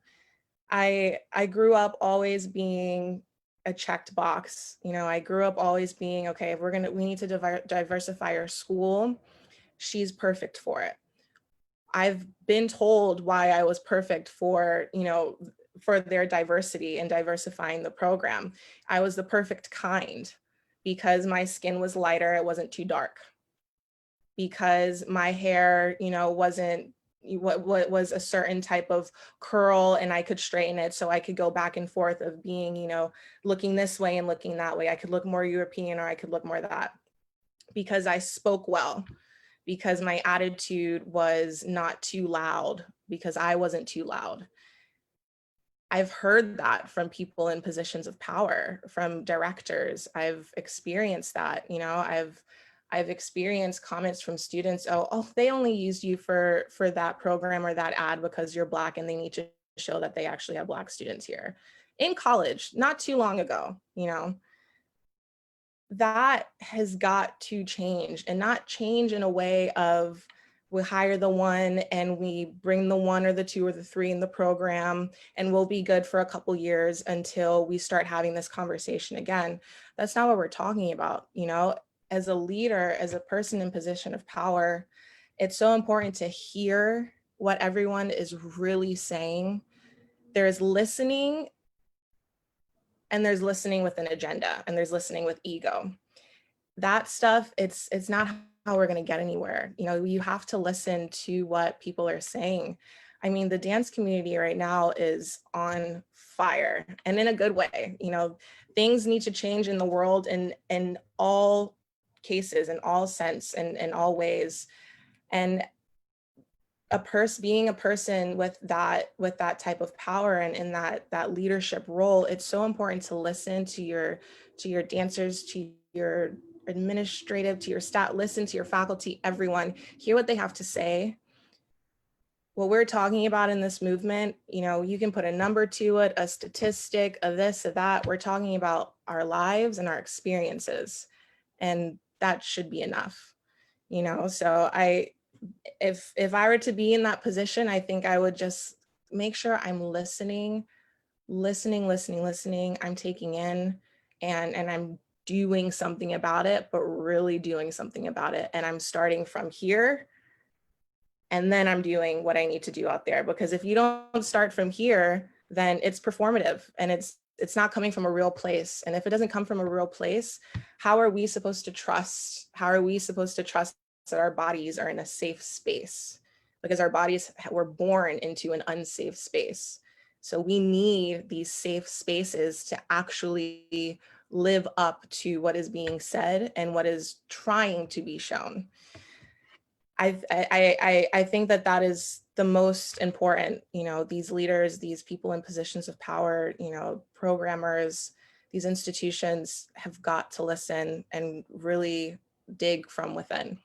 I grew up always being a checked box. You know, I grew up always being, okay, if we need to diversify our school, she's perfect for it. I've been told why I was perfect for, you know, for their diversity and diversifying the program. I was the perfect kind because my skin was lighter, it wasn't too dark. Because my hair, you know, wasn't what was a certain type of curl, and I could straighten it so I could go back and forth of being, you know, looking this way and looking that way. I could look more European or I could look more that. Because I spoke well, because my attitude was not too loud, because I wasn't too loud. I've heard that from people in positions of power, from directors. I've experienced that, you know, I've experienced comments from students, oh, they only used you for that program or that ad because you're Black and they need to show that they actually have Black students here. In college, not too long ago, you know. That has got to change, and not change in a way of we hire the one and we bring the one or the two or the three in the program and we'll be good for a couple years until we start having this conversation again. That's not what we're talking about. You know, as a leader, as a person in position of power, it's so important to hear what everyone is really saying. There's listening, and there's listening with an agenda, and there's listening with ego. That stuff, it's not how we're going to get anywhere. You know, you have to listen to what people are saying. I mean, the dance community right now is on fire, and in a good way. You know, things need to change in the world in all cases, in all sense, and in all ways. And being a person with that type of power and in that leadership role, it's so important to listen to your dancers, to your administrative, to your staff, listen to your faculty, everyone, hear what they have to say. What we're talking about in this movement, you know, you can put a number to it, a statistic, a this, a that. We're talking about our lives and our experiences, and that should be enough, you know. So if I were to be in that position, I think I would just make sure I'm listening. I'm taking in, and I'm doing something about it, but really doing something about it. And I'm starting from here, and then I'm doing what I need to do out there. Because if you don't start from here, then it's performative, and it's not coming from a real place. And if it doesn't come from a real place, how are we supposed to trust? How are we supposed to trust that our bodies are in a safe space? Because our bodies were born into an unsafe space. So we need these safe spaces to actually live up to what is being said and what is trying to be shown. I think that that is the most important, you know, these leaders, these people in positions of power, you know, programmers, these institutions have got to listen and really dig from within.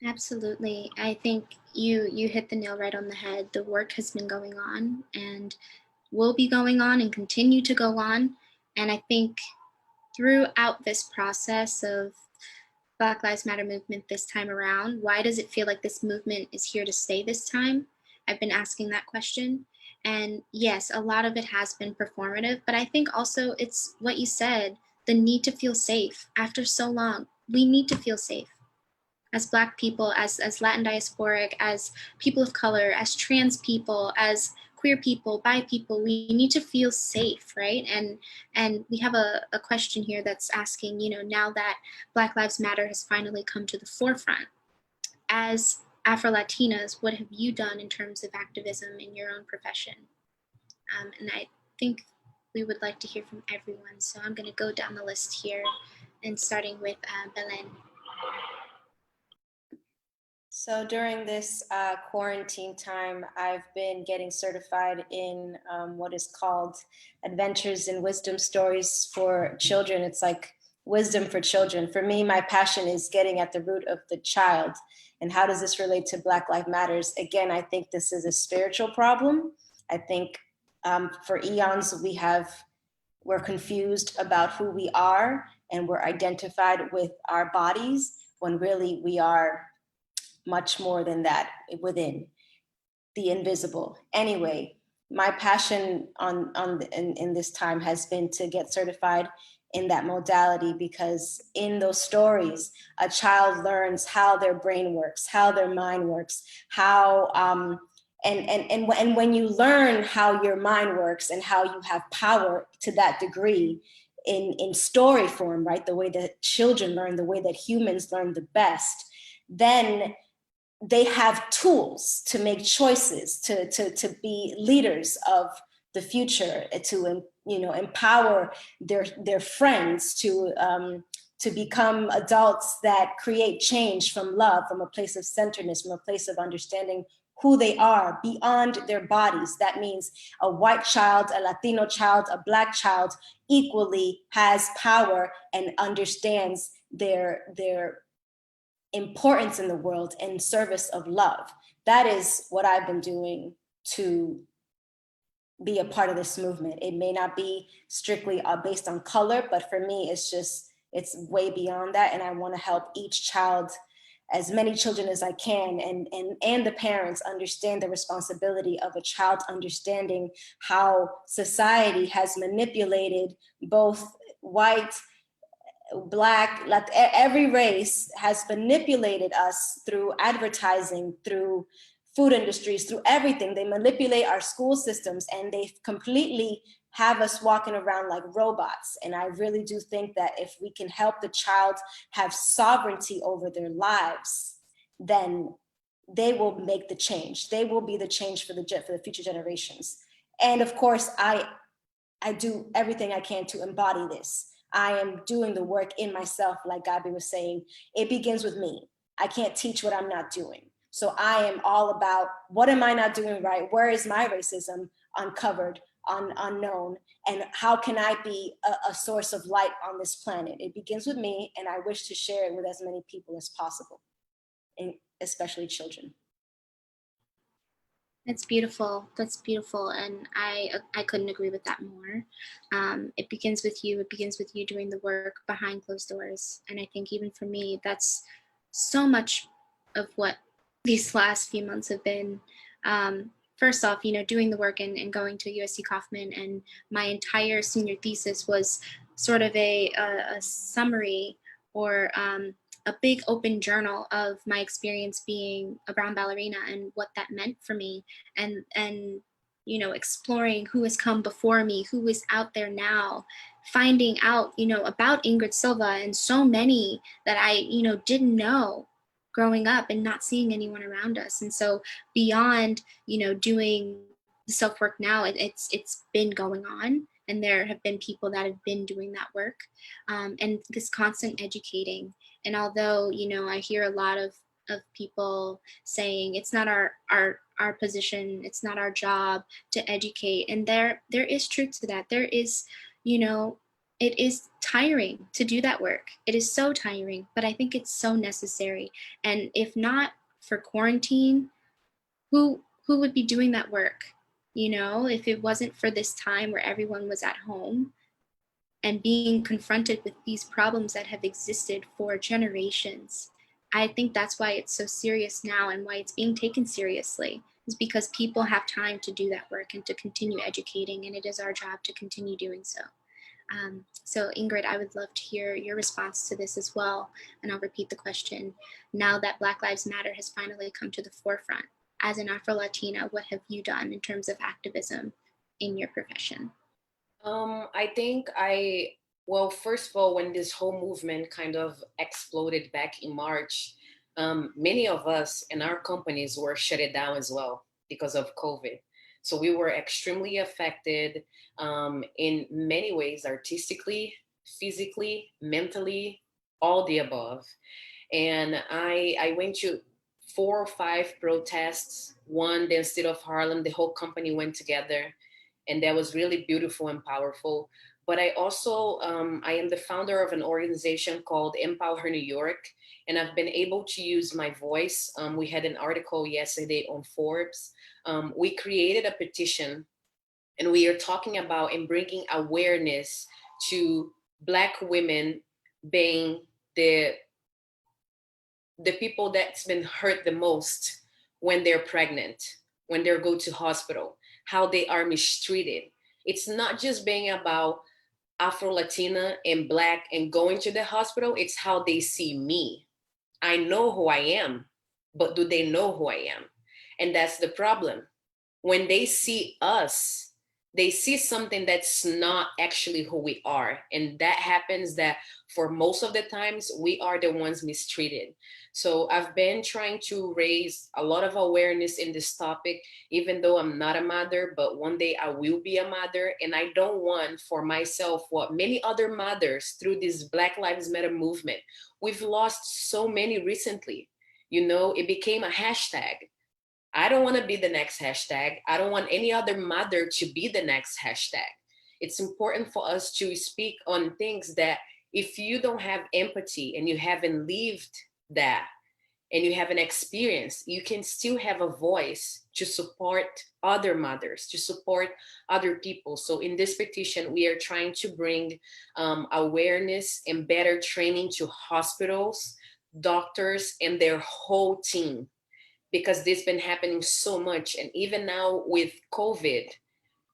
Absolutely. I think you hit the nail right on the head. The work has been going on and will be going on and continue to go on. And I think throughout this process of Black Lives Matter movement this time around, why does it feel like this movement is here to stay this time? I've been asking that question. And yes, a lot of it has been performative, but I think also it's what you said, the need to feel safe after so long. We need to feel safe as Black people, as Latin diasporic, as people of color, as trans people, as queer people, bi people, we need to feel safe, right? And we have a question here that's asking, you know, now that Black Lives Matter has finally come to the forefront, as Afro-Latinas, what have you done in terms of activism in your own profession? And I think we would like to hear from everyone. So I'm gonna go down the list here and starting with Belen. So during this quarantine time, I've been getting certified in what is called Adventures in Wisdom Stories for Children. It's like wisdom for children. For me, my passion is getting at the root of the child. And how does this relate to Black Lives Matters? Again, I think this is a spiritual problem. I think for eons, we're confused about who we are, and we're identified with our bodies when really we are much more than that within the invisible. Anyway, my passion in this time has been to get certified in that modality, because in those stories, a child learns how their brain works, how their mind works, how and when you learn how your mind works and how you have power to that degree in story form, right? The way that children learn, the way that humans learn the best, then they have tools to make choices, to be leaders of the future, to empower their friends, to become adults that create change from love, from a place of centeredness, from a place of understanding who they are beyond their bodies. That means a white child, a Latino child, a Black child equally has power and understands their importance in the world in service of love. That is what I've been doing to be a part of this movement. It may not be strictly based on color, but for me, it's way beyond that. And I want to help each child, as many children as I can, and the parents understand the responsibility of a child understanding how society has manipulated both white, Black, every race has manipulated us through advertising, through food industries, through everything. They manipulate our school systems, and they completely have us walking around like robots. And I really do think that if we can help the child have sovereignty over their lives, then they will make the change. They will be the change for the future generations. And of course, I do everything I can to embody this. I am doing the work in myself, like Gabi was saying. It begins with me. I can't teach what I'm not doing. So I am all about, what am I not doing right? Where is my racism uncovered, unknown? And how can I be a source of light on this planet? It begins with me, and I wish to share it with as many people as possible, and especially children. That's beautiful. That's beautiful. And I couldn't agree with that more. It begins with you. It begins with you doing the work behind closed doors. And I think even for me, that's so much of what these last few months have been. First off, doing the work and going to USC Kauffman, and my entire senior thesis was sort of a summary or a big open journal of my experience being a brown ballerina and what that meant for me, and exploring who has come before me, who is out there now, finding out about Ingrid Silva and so many that I didn't know growing up and not seeing anyone around us. And so beyond, doing the self-work now, it's been going on, and there have been people that have been doing that work, and this constant educating. And although, I hear a lot of people saying it's not our position, it's not our job to educate, and there is truth to that. There is, it is tiring to do that work. It is so tiring, but I think it's so necessary. And if not for quarantine, who would be doing that work? If it wasn't for this time where everyone was at home and being confronted with these problems that have existed for generations. I think that's why it's so serious now, and why it's being taken seriously, is because people have time to do that work and to continue educating, and it is our job to continue doing so. So Ingrid, I would love to hear your response to this as well. And I'll repeat the question. Now that Black Lives Matter has finally come to the forefront, as an Afro-Latina, what have you done in terms of activism in your profession? I think well, first of all, when this whole movement kind of exploded back in March, many of us and our companies were shut it down as well because of COVID. So we were extremely affected in many ways, artistically, physically, mentally, all the above. And I went to 4 or 5 protests, one the state of Harlem, the whole company went together, and that was really beautiful and powerful. But I also, I am the founder of an organization called Empower New York, and I've been able to use my voice. We had an article yesterday on Forbes. We created a petition, and we are talking about and bringing awareness to Black women being the people that's been hurt the most when they're pregnant, when they go to hospital, how they are mistreated. It's not just being about Afro-Latina and Black and going to the hospital, it's how they see me. I know who I am, but do they know who I am? And that's the problem. When they see us, they see something that's not actually who we are. And that happens that for most of the times, we are the ones mistreated. So I've been trying to raise a lot of awareness in this topic, even though I'm not a mother, but one day I will be a mother. And I don't want for myself what many other mothers through this Black Lives Matter movement, we've lost so many recently. It became a hashtag. I don't want to be the next hashtag. I don't want any other mother to be the next hashtag. It's important for us to speak on things that if you don't have empathy and you haven't lived that and you haven't experienced, you can still have a voice to support other mothers, to support other people. So in this petition, we are trying to bring awareness and better training to hospitals, doctors, and their whole team, because this has been happening so much. And even now with COVID,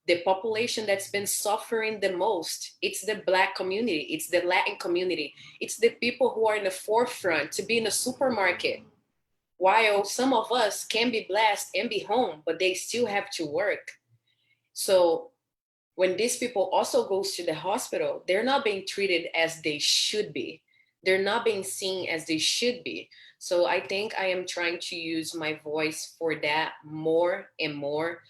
the population that's been suffering the most, it's the Black community, it's the Latin community, it's the people who are in the forefront to be in a supermarket, while some of us can be blessed and be home, but they still have to work. So when these people also goes to the hospital, they're not being treated as they should be. They're not being seen as they should be. So I think I am trying to use my voice for that more and more.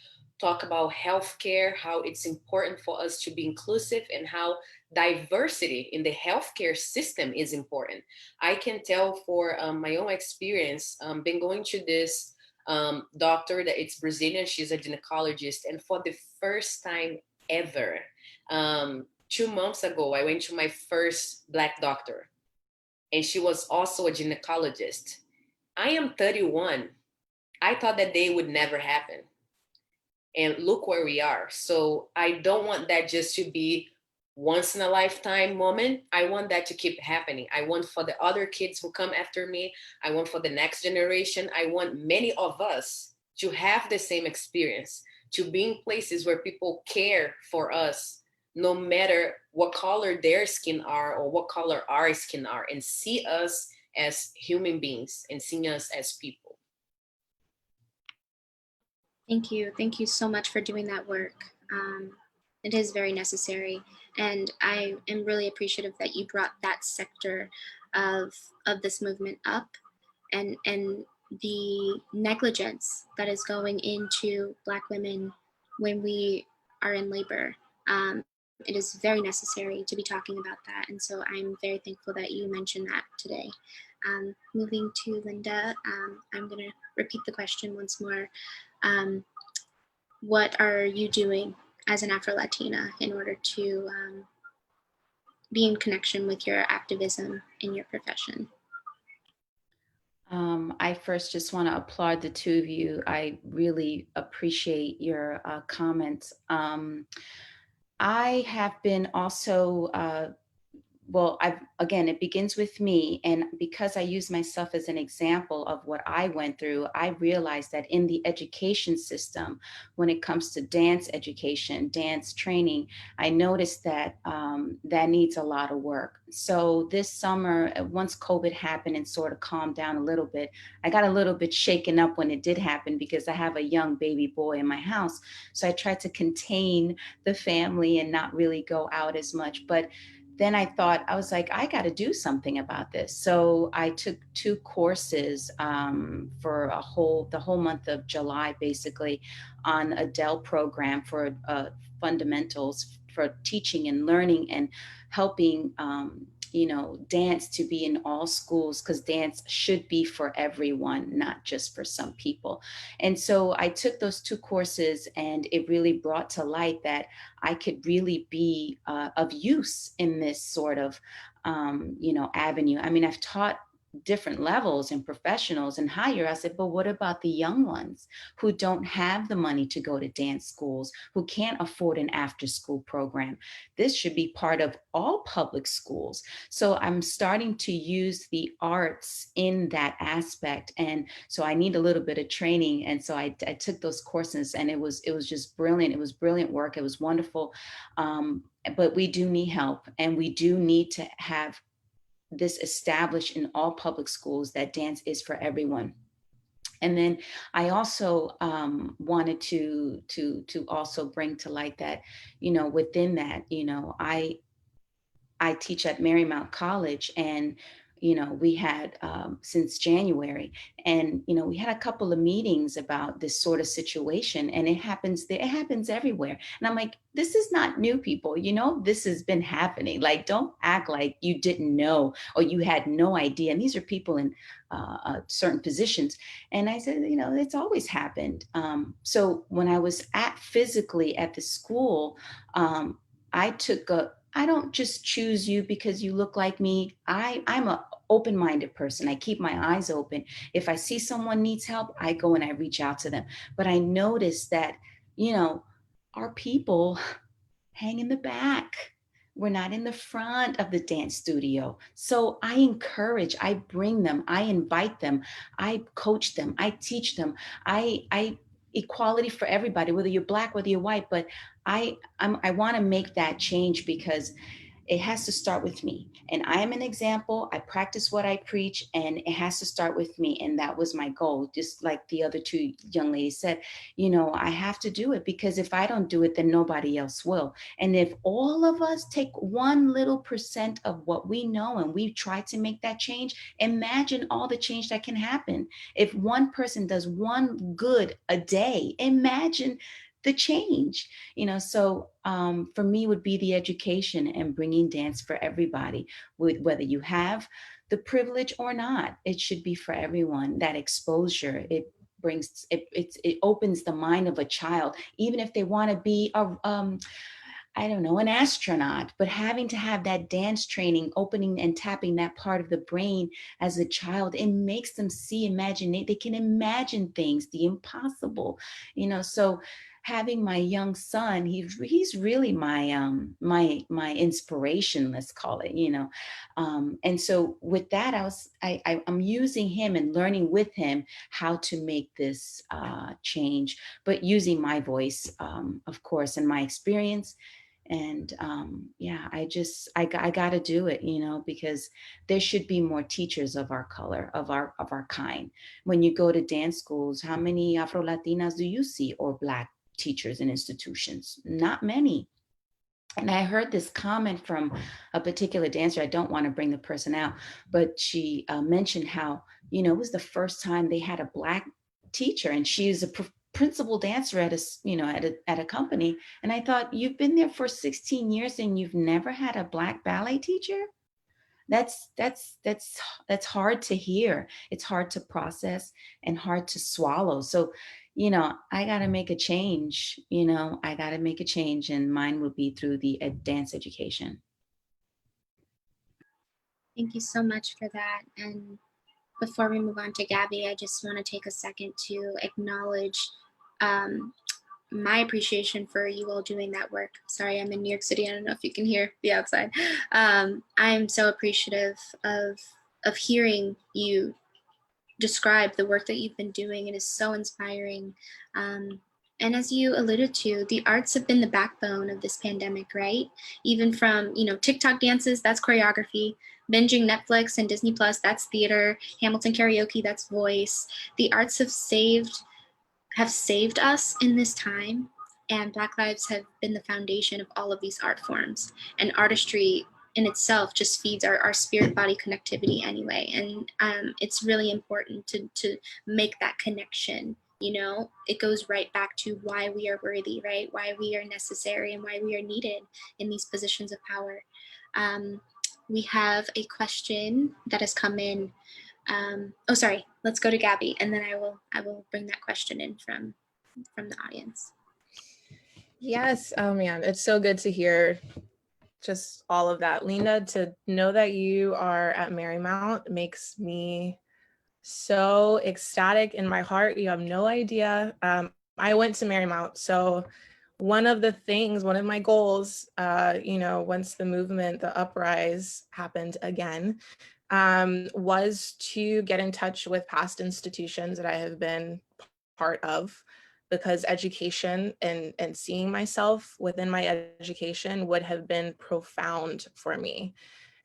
Talk about healthcare, how it's important for us to be inclusive, and how diversity in the healthcare system is important. I can tell for my own experience, been going to this doctor that it's Brazilian, she's a gynecologist, and for the first time ever, 2 months ago, I went to my first Black doctor, and she was also a gynecologist. I am 31. I thought that day would never happen. And look where we are. So I don't want that just to be once in a lifetime moment. I want that to keep happening. I want for the other kids who come after me. I want for the next generation. I want many of us to have the same experience, to be in places where people care for us, no matter what color their skin are or what color our skin are, and see us as human beings and see us as people. Thank you. Thank you so much for doing that work. It is very necessary. And I am really appreciative that you brought that sector of this movement up. and the negligence that is going into Black women when we are in labor. It is very necessary to be talking about that. And so I'm very thankful that you mentioned that today. Moving to Linda, I'm going to repeat the question once more. What are you doing as an Afro-Latina in order to be in connection with your activism in your profession? I first just want to applaud the two of you. I really appreciate your comments. I have been also well, again, it begins with me. And because I use myself as an example of what I went through, I realized that in the education system, when it comes to dance education, dance training, I noticed that that needs a lot of work. So this summer, once COVID happened and sort of calmed down a little bit, I got a little bit shaken up when it did happen because I have a young baby boy in my house. So I tried to contain the family and not really go out as much. But then I thought, I was like, I got to do something about this. So I took 2 courses for the whole month of July, basically, on a Dell program for fundamentals for teaching and learning and helping, dance to be in all schools, because dance should be for everyone, not just for some people. And so I took those 2 courses, and it really brought to light that I could really be of use in this sort of, avenue. I mean, I've taught different levels and professionals and higher. I said, but what about the young ones who don't have the money to go to dance schools, who can't afford an after school program? This should be part of all public schools. So I'm starting to use the arts in that aspect. And so I need a little bit of training. And so I took those courses, and it was just brilliant. It was brilliant work. It was wonderful. But we do need help, and we do need to have this established in all public schools, that dance is for everyone. And then I also wanted to also bring to light that, within that, I teach at Marymount College, and we had since January, and we had a couple of meetings about this sort of situation, and it happens there, it happens everywhere. And I'm like, this is not new, people. This has been happening. Like, don't act like you didn't know or you had no idea. And these are people in certain positions. And I said, it's always happened. So when I was physically at the school, I don't just choose you because you look like me. I'm a open-minded person. I keep my eyes open. If I see someone needs help, I go and I reach out to them. But I noticed that, our people hang in the back. We're not in the front of the dance studio. So I encourage, I bring them, I invite them, I coach them, I teach them. I equality for everybody, whether you're Black, whether you're white. But I want to make that change, because it has to start with me. And I am an example. I practice what I preach, and it has to start with me. And that was my goal. Just like the other 2 young ladies said, I have to do it, because if I don't do it, then nobody else will. And if all of us take 1 little % of what we know and we try to make that change, imagine all the change that can happen. If 1 person does 1 good a day, imagine the change. So for me would be the education and bringing dance for everybody, whether you have the privilege or not. It should be for everyone. That exposure, it brings it opens the mind of a child, even if they want to be I don't know, an astronaut. But having to have that dance training, opening and tapping that part of the brain as a child, it makes them they can imagine things, the impossible. So having my young son, he's really my my inspiration, let's call it. And so with that, I'm using him and learning with him how to make this change, but using my voice, of course, and my experience. And I got to do it, because there should be more teachers of our color, of our kind. When you go to dance schools, how many Afro-Latinas do you see, or Black teachers in institutions? Not many. And I heard this comment from a particular dancer. I don't want to bring the person out, but she mentioned how, it was the first time they had a Black teacher, and she's a principal dancer at a company. And I thought, you've been there for 16 years and you've never had a Black ballet teacher? That's hard to hear. It's hard to process and hard to swallow. So, I got to make a change. I got to make a change, and mine will be through the dance education. Thank you so much for that. And before we move on to Gabby, I just want to take a second to acknowledge my appreciation for you all doing that work. Sorry, I'm in New York City. I don't know if you can hear the outside. I'm so appreciative of hearing you describe the work that you've been doing. It is so inspiring. And as you alluded to, the arts have been the backbone of this pandemic, right? Even from, TikTok dances, that's choreography. Binging Netflix and Disney Plus, that's theater. Hamilton karaoke, that's voice. The arts have saved us in this time, and Black lives have been the foundation of all of these art forms. And artistry in itself just feeds our spirit body connectivity anyway. And it's really important to make that connection. It goes right back to why we are worthy, right? Why we are necessary and why we are needed in these positions of power. We have a question that has come in. Sorry, let's go to Gabby, and then I will bring that question in from the audience. Yes, oh man, it's so good to hear just all of that. Linda, to know that you are at Marymount makes me so ecstatic in my heart. You have no idea. I went to Marymount, so one of my goals, once the uprise happened again, was to get in touch with past institutions that I have been part of, because education and seeing myself within my education would have been profound for me.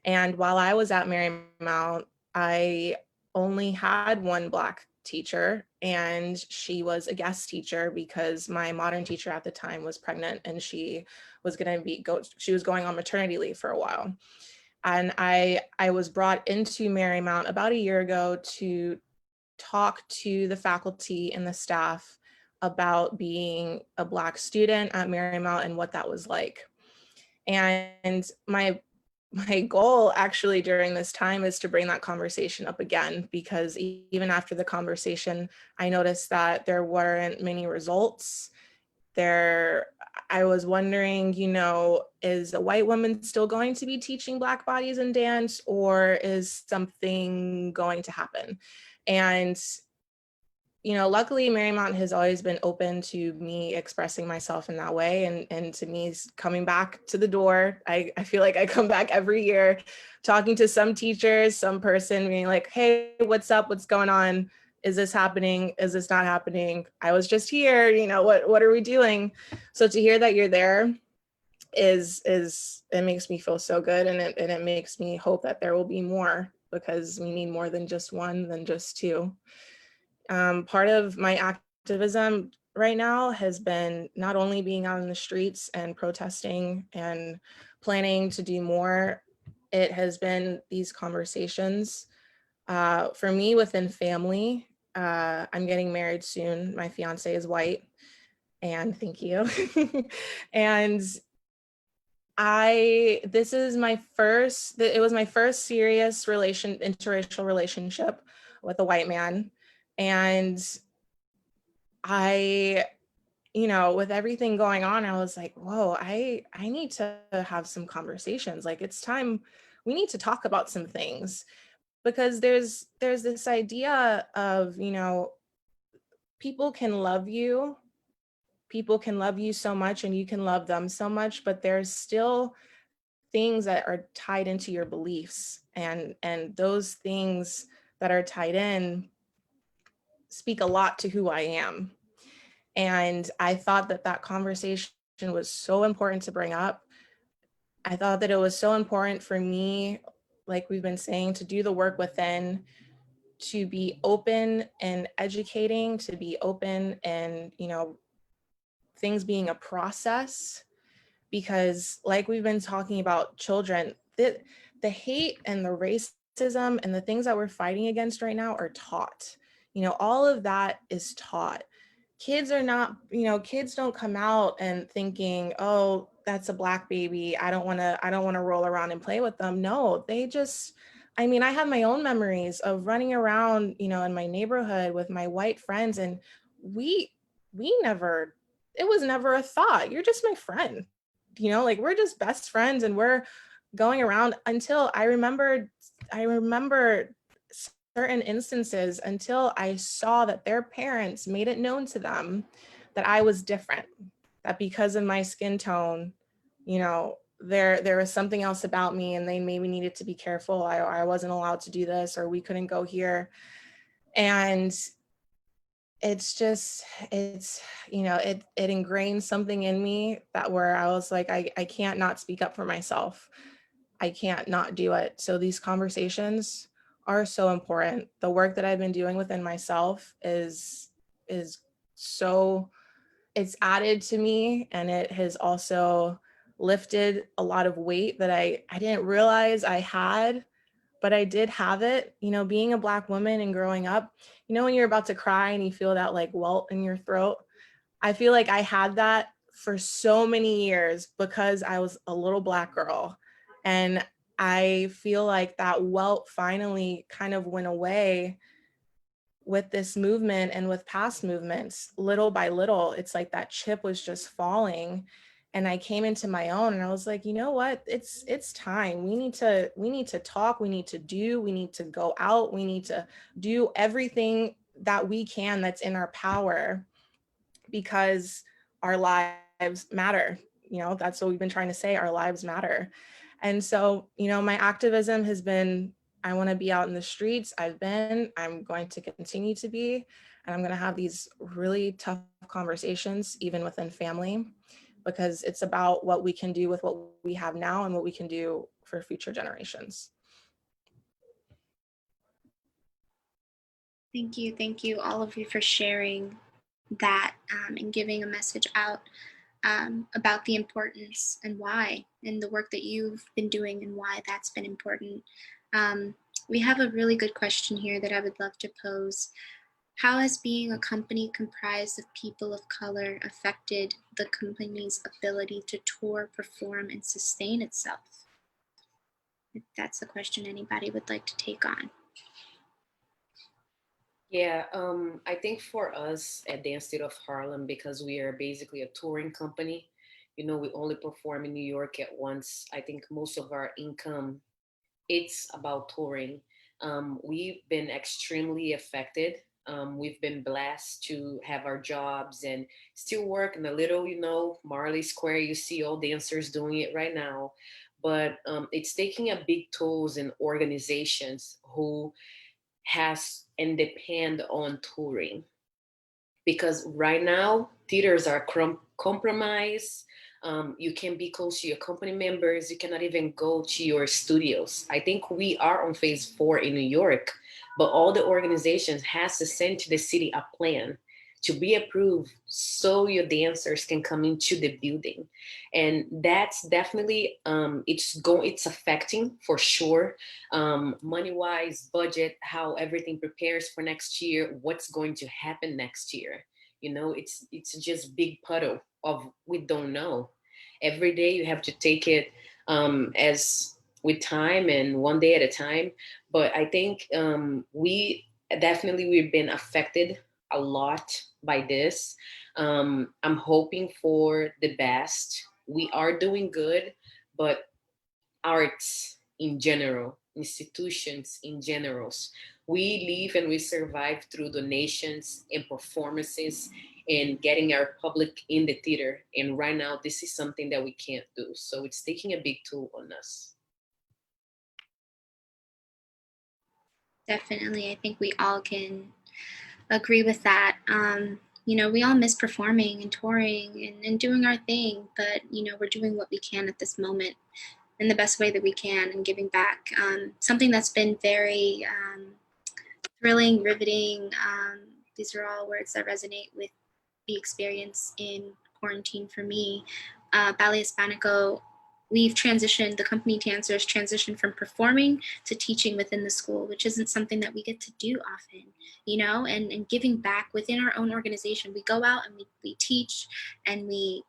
And while I was at Marymount, I only had one Black teacher, and she was a guest teacher because my modern teacher at the time was pregnant, and she was going on maternity leave for a while. And I was brought into Marymount about a year ago to talk to the faculty and the staff about being a Black student at Marymount and what that was like. And my goal actually during this time is to bring that conversation up again, because even after the conversation, I noticed that there weren't many results. I was wondering, is a white woman still going to be teaching Black bodies in dance, or is something going to happen? And luckily Marymount has always been open to me expressing myself in that way, and to me coming back to the door. I feel like I come back every year talking to some teachers, some person being like, hey, what's up? What's going on? Is this happening? Is this not happening? I was just here, what are we doing? So to hear that you're there it makes me feel so good, and it makes me hope that there will be more, because we need more than just one, than just two. Part of my activism right now has been not only being out in the streets and protesting and planning to do more, it has been these conversations. For me, within family, I'm getting married soon. My fiance is white, and thank you. And it was my first serious interracial relationship with a white man. And with everything going on, I was like, whoa, I need to have some conversations. Like, it's time, we need to talk about some things, because there's this idea of, people can love you so much, and you can love them so much, but there's still things that are tied into your beliefs, and those things that are tied in speak a lot to who I am. And I thought that conversation was so important to bring up. I thought that it was so important for me, like we've been saying, to do the work within, to be open and educating, to be open and, things being a process, because like we've been talking about children, the hate and the racism and the things that we're fighting against right now are taught. You know, all of that is taught. Kids are not, you know, kids don't come out and thinking, oh, that's a Black baby, I don't want to roll around and play with them. No, they just, I mean, I have my own memories of running around, you know, in my neighborhood with my white friends, and we never, it was never a thought, you're just my friend, you know, like we're just best friends, and we're going around until I remember certain instances, until I saw that their parents made it known to them that I was different, that because of my skin tone, you know, there was something else about me, and they maybe needed to be careful. I wasn't allowed to do this, or we couldn't go here. And it's just, it's, you know, it ingrained something in me that where I was like, I can't not speak up for myself. I can't not do it. So these conversations are so important. The work that I've been doing within myself is so, it's added to me, and it has also lifted a lot of weight that I didn't realize I had, but I did have it. You know, being a Black woman and growing up, you know, when you're about to cry and you feel that like welt in your throat, I feel like I had that for so many years because I was a little Black girl. And I feel like that welt finally kind of went away with this movement and with past movements. Little by little, it's like that chip was just falling. And I came into my own, and I was like, you know what, it's time. We need to talk, we need to go out, we need to do everything that we can that's in our power, because our lives matter. You know, that's what we've been trying to say, our lives matter. And so, you know, my activism has been, I want to be out in the streets. I'm going to continue to be, and I'm going to have these really tough conversations, even within family, because it's about what we can do with what we have now and what we can do for future generations. Thank you, all of you, for sharing that and giving a message out about the importance and why, and the work that you've been doing and why that's been important. We have a really good question here that I would love to pose. How has being a company comprised of people of color affected the company's ability to tour, perform, and sustain itself? If that's a question anybody would like to take on. Yeah, I think for us at Dance State of Harlem, because we are basically a touring company, you know, we only perform in New York at once. I think most of our income, it's about touring. We've been extremely affected. We've been blessed to have our jobs and still work in a little, you know, Marley Square. You see all dancers doing it right now. But it's taking a big toll in organizations who has and depend on touring, because right now theaters are compromised. You can be close to your company members, you cannot even go to your studios. I think we are on phase 4 in New York, but all the organizations has to send to the city a plan to be approved so your dancers can come into the building. And that's definitely it's affecting for sure, money wise, budget, how everything prepares for next year, what's going to happen next year. You know, it's just big puddle of we don't know. Every day you have to take it as with time and one day at a time. But I think we've been affected a lot by this. I'm hoping for the best. We are doing good, but arts in general, institutions in general, we live and we survive through donations and performances and getting our public in the theater. And right now, this is something that we can't do. So it's taking a big toll on us. Definitely, I think we all can agree with that. You know, we all miss performing and touring and doing our thing, but, you know, we're doing what we can at this moment in the best way that we can and giving back. Something that's been very thrilling, riveting. These are all words that resonate with the experience in quarantine for me, Ballet Hispánico, we've transitioned, the company dancers transitioned from performing to teaching within the school, which isn't something that we get to do often, you know, and giving back within our own organization. We go out and we teach, and we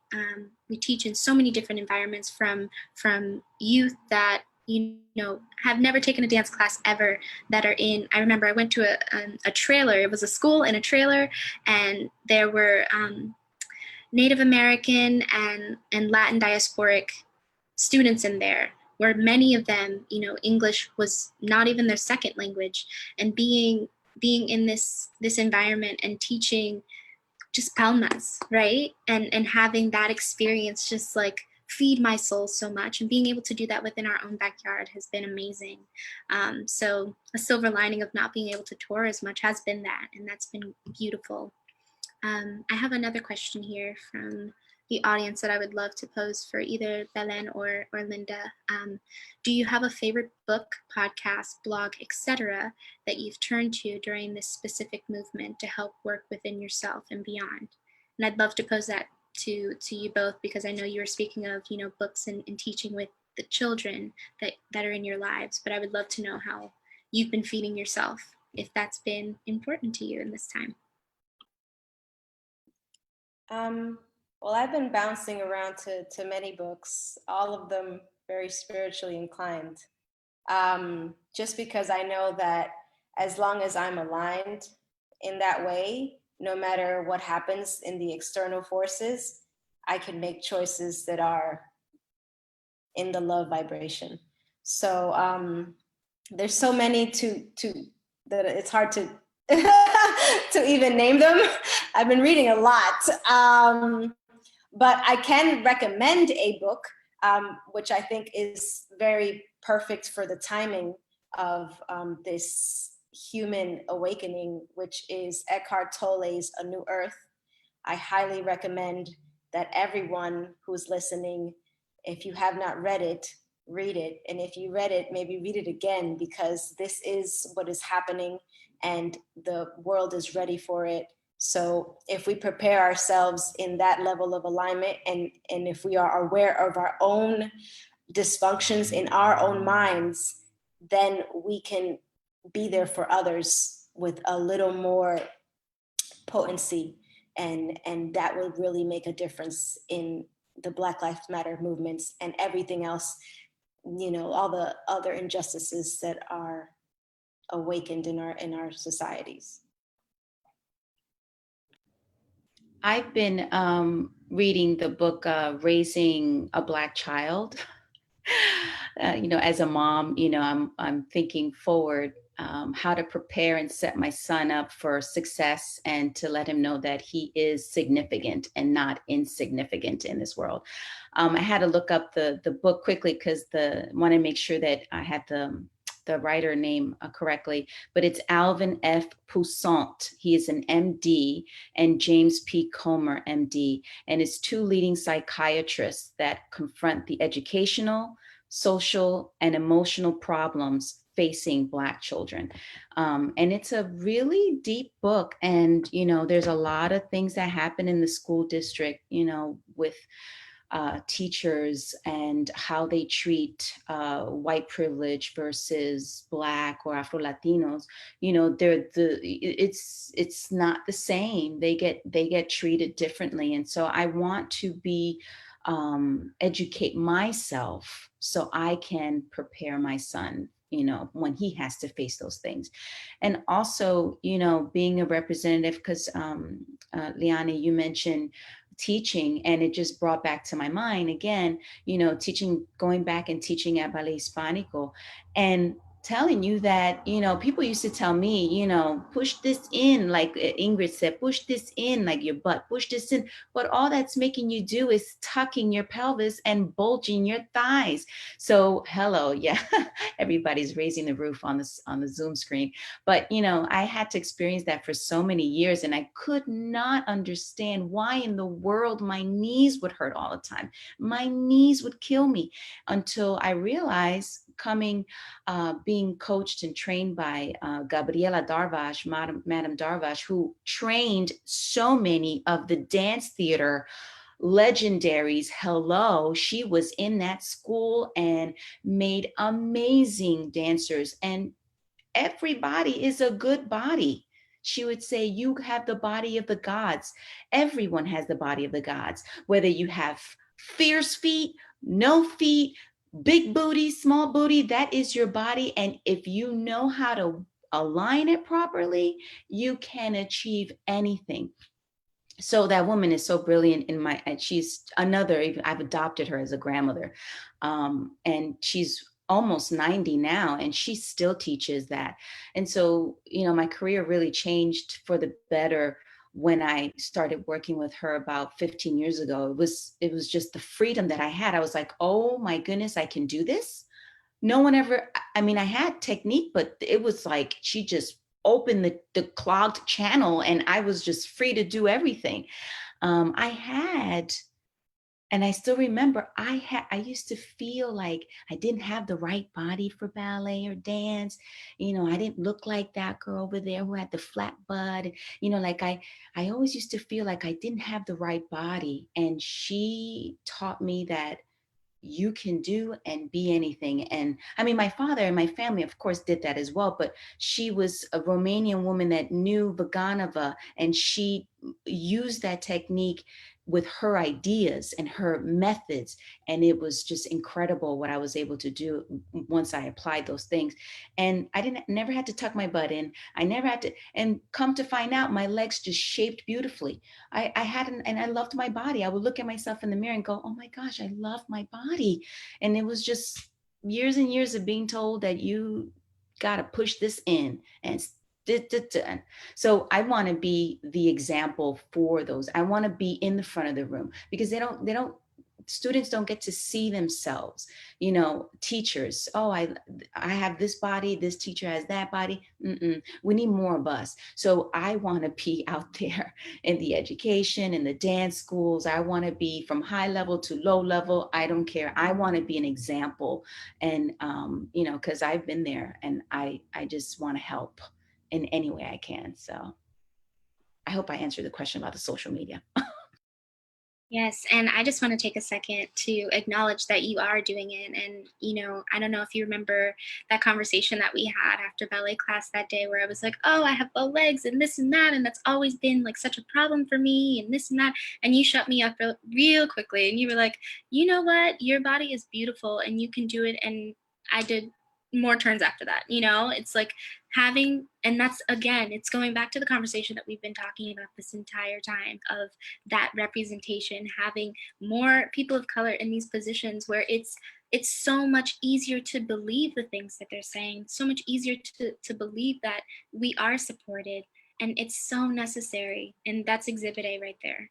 teach in so many different environments, from youth that, you know, have never taken a dance class ever, that are in, I remember I went to a trailer, it was a school in a trailer, and there were Native American and Latin diasporic students in there, where many of them, you know, English was not even their second language, and being in this environment and teaching just palmas, right? And having that experience just like feed my soul so much, and being able to do that within our own backyard has been amazing. So a silver lining of not being able to tour as much has been that, and that's been beautiful. I have another question here from the audience that I would love to pose for either Belen or Linda. Do you have a favorite book, podcast, blog, etc. that you've turned to during this specific movement to help work within yourself and beyond? And I'd love to pose that to you both, because I know you were speaking of, you know, books and teaching with the children that are in your lives, but I would love to know how you've been feeding yourself, if that's been important to you in this time. Well, I've been bouncing around to many books, all of them very spiritually inclined, just because I know that as long as I'm aligned in that way, no matter what happens in the external forces, I can make choices that are in the love vibration. So there's so many to that it's hard to to even name them. I've been reading a lot, but I can recommend a book, which I think is very perfect for the timing of this human awakening, which is Eckhart Tolle's A New Earth. I highly recommend that everyone who's listening, if you have not read it, read it. And if you read it, maybe read it again, because this is what is happening and the world is ready for it. So if we prepare ourselves in that level of alignment, and if we are aware of our own dysfunctions in our own minds, then we can be there for others with a little more potency, and that will really make a difference in the Black Lives Matter movements and everything else, you know, all the other injustices that are awakened in our societies. I've been reading the book Raising a Black Child. You know, as a mom, you know, I'm thinking forward how to prepare and set my son up for success, and to let him know that he is significant and not insignificant in this world. I had to look up the book quickly because want to make sure that I had the writer name correctly, but it's Alvin F. Poussaint. He is an MD, and James P. Comer, MD, and it's two leading psychiatrists that confront the educational, social, and emotional problems facing Black children. And it's a really deep book. And, you know, there's a lot of things that happen in the school district, you know, with teachers and how they treat white privilege versus Black or Afro-Latinos. You know, it's not the same. They get treated differently. And so I want to educate myself so I can prepare my son, you know, when he has to face those things. And also, you know, being a representative, because Liana, you mentioned teaching, and it just brought back to my mind again, you know, going back and teaching at Ballet Hispánico, and telling you that, you know, people used to tell me, you know, push this in, like Ingrid said, push this in like your butt, push this in. But all that's making you do is tucking your pelvis and bulging your thighs. So hello, yeah, everybody's raising the roof on the Zoom screen. But, you know, I had to experience that for so many years, and I could not understand why in the world my knees would hurt all the time. My knees would kill me, until I realized, being coached and trained by Gabriela Darvash, Madam Darvash, who trained so many of the dance theater legendaries. Hello, she was in that school and made amazing dancers, and everybody is a good body. She would say, you have the body of the gods. Everyone has the body of the gods, whether you have fierce feet, no feet, big booty, small booty, that is your body. And if you know how to align it properly, you can achieve anything. So that woman is so brilliant and she's another, I've adopted her as a grandmother. And she's almost 90 now, and she still teaches that. And so, my career really changed for the better when I started working with her about 15 years ago. It was just the freedom that I had. I was like, oh my goodness, I can do this. No one ever, I mean, I had technique, but it was like, she just opened the clogged channel and I was just free to do everything. And I still remember I used to feel like I didn't have the right body for ballet or dance. I didn't look like that girl over there who had the flat butt. Like I always used to feel like I didn't have the right body. And she taught me that you can do and be anything. And I mean, my father and my family, of course, did that as well, but she was a Romanian woman that knew Vaganova, and she used that technique with her ideas and her methods. And it was just incredible what I was able to do once I applied those things. And I never had to tuck my butt in. I never had to, and come to find out, my legs just shaped beautifully. I loved my body. I would look at myself in the mirror and go, oh my gosh, I love my body. And it was just years and years of being told that you got to push this in and so I want to be the example for those. I want to be in the front of the room, because students don't get to see themselves. Teachers, oh, I have this body, this teacher has that body. We need more of us. So I want to be out there in the education, in the dance schools. I want to be from high level to low level. I don't care. I want to be an example. And, because I've been there, and I just want to help in any way I can. So I hope I answered the question about the social media. Yes, and I just want to take a second to acknowledge that you are doing it. And, I don't know if you remember that conversation that we had after ballet class that day, where I was like, oh, I have bow legs and this and that, and that's always been like such a problem for me and this and that. And you shut me up real quickly, and you were like, you know what, your body is beautiful and you can do it. And I did more turns after that. It's like having, and that's, again, it's going back to the conversation that we've been talking about this entire time, of that representation, having more people of color in these positions where it's so much easier to believe the things that they're saying, so much easier to believe that we are supported, and it's so necessary. And that's Exhibit A right there.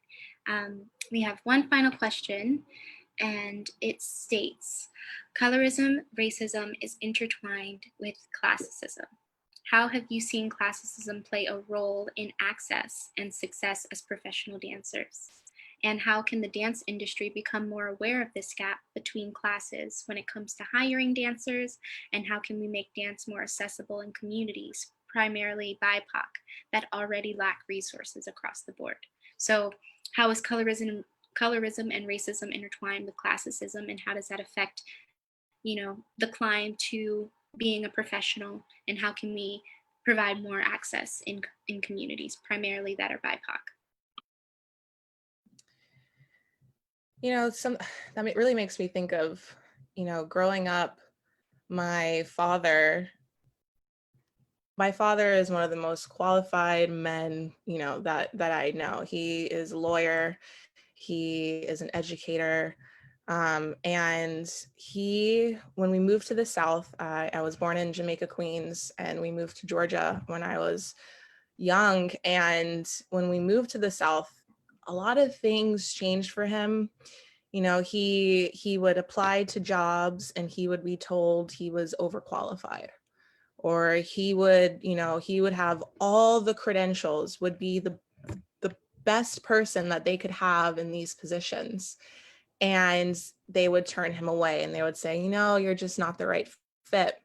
We have one final question, and it states, colorism, racism is intertwined with classicism. How have you seen classicism play a role in access and success as professional dancers? And how can the dance industry become more aware of this gap between classes when it comes to hiring dancers? And how can we make dance more accessible in communities, primarily BIPOC, that already lack resources across the board? So how is colorism and racism intertwined with classicism, and how does that affect, the climb to being a professional, and how can we provide more access in communities, primarily that are BIPOC? That really makes me think of, growing up, my father is one of the most qualified men, that I know. He is a lawyer. He is an educator. And when we moved to the South, I was born in Jamaica, Queens, and we moved to Georgia when I was young. And when we moved to the South, a lot of things changed for him. He would apply to jobs and he would be told he was overqualified, or he would have all the credentials, would be the best person that they could have in these positions. And they would turn him away and they would say, you're just not the right fit.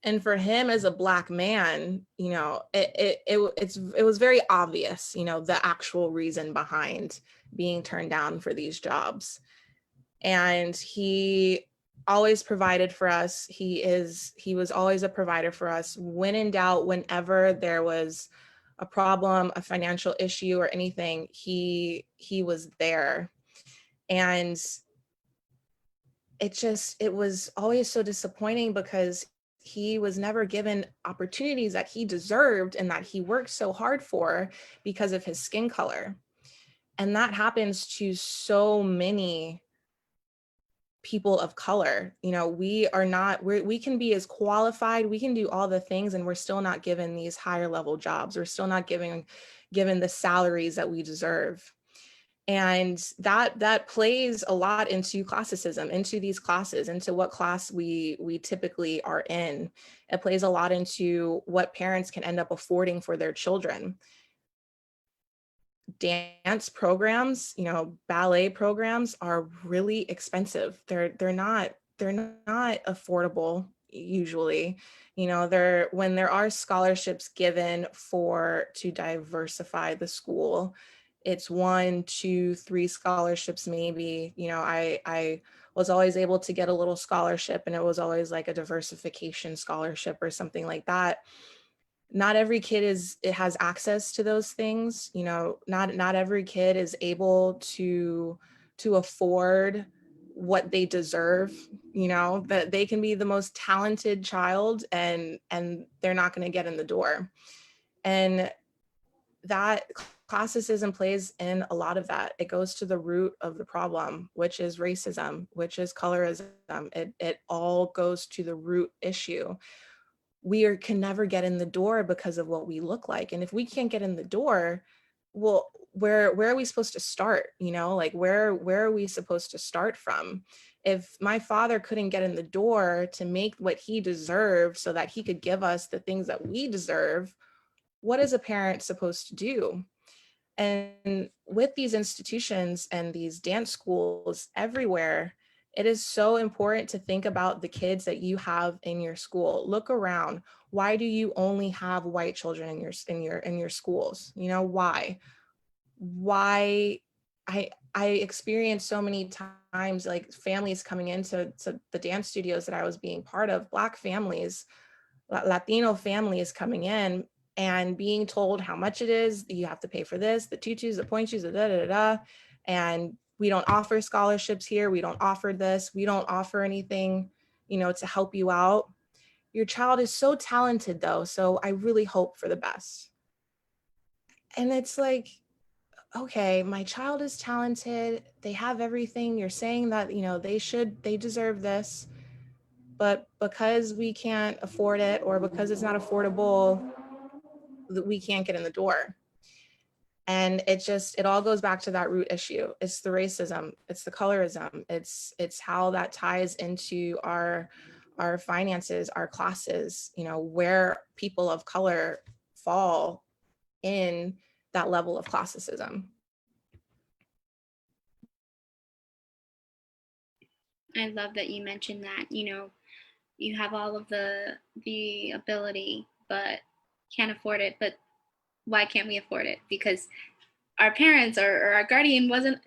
And for him as a Black man, you know, it was very obvious, you know, the actual reason behind being turned down for these jobs. And he always provided for us. He was always a provider for us. When in doubt, whenever there was a problem, a financial issue or anything, he was there. And it was always so disappointing because he was never given opportunities that he deserved and that he worked so hard for because of his skin color. And that happens to so many people of color. You know, we can be as qualified, we can do all the things, and we're still not given these higher level jobs. We're still not given the salaries that we deserve. And that plays a lot into classicism, into these classes, into what class we typically are in. It plays a lot into what parents can end up affording for their children. Dance programs, you know, ballet programs are really expensive. They're not affordable usually. You know, when there are scholarships given to diversify the school, it's 1, 2, 3 scholarships maybe. You know, I was always able to get a little scholarship, and it was always like a diversification scholarship or something like that. Not every kid has access to those things. You know, not every kid is able to afford what they deserve. You know, that they can be the most talented child and they're not going to get in the door. And that classicism plays in a lot of that. It goes to the root of the problem, which is racism, which is colorism. It all goes to the root issue. We can never get in the door because of what we look like. And if we can't get in the door, well, where are we supposed to start? You know, like where are we supposed to start from? If my father couldn't get in the door to make what he deserved so that he could give us the things that we deserve, what is a parent supposed to do? And with these institutions and these dance schools everywhere, it is so important to think about the kids that you have in your school. Look around. Why do you only have white children in your schools? You know, why? I experienced so many times like families coming into the dance studios that I was being part of, Black families, Latino families coming in and being told how much it is, you have to pay for this, the tutus, the point shoes, the da da da, and we don't offer scholarships here, we don't offer this, we don't offer anything, you know, to help you out. Your child is so talented though, so I really hope for the best. And it's like, okay, my child is talented, they have everything, you're saying that, you know, they deserve this, but because we can't afford it or because it's not affordable, we can't get in the door. And it all goes back to that root issue. It's the racism, it's the colorism, it's how that ties into our finances, our classes, you know, where people of color fall in that level of classicism. I love that you mentioned that, you know, you have all of the ability, but can't afford it. But why can't we afford it? Because our parents or our guardian wasn't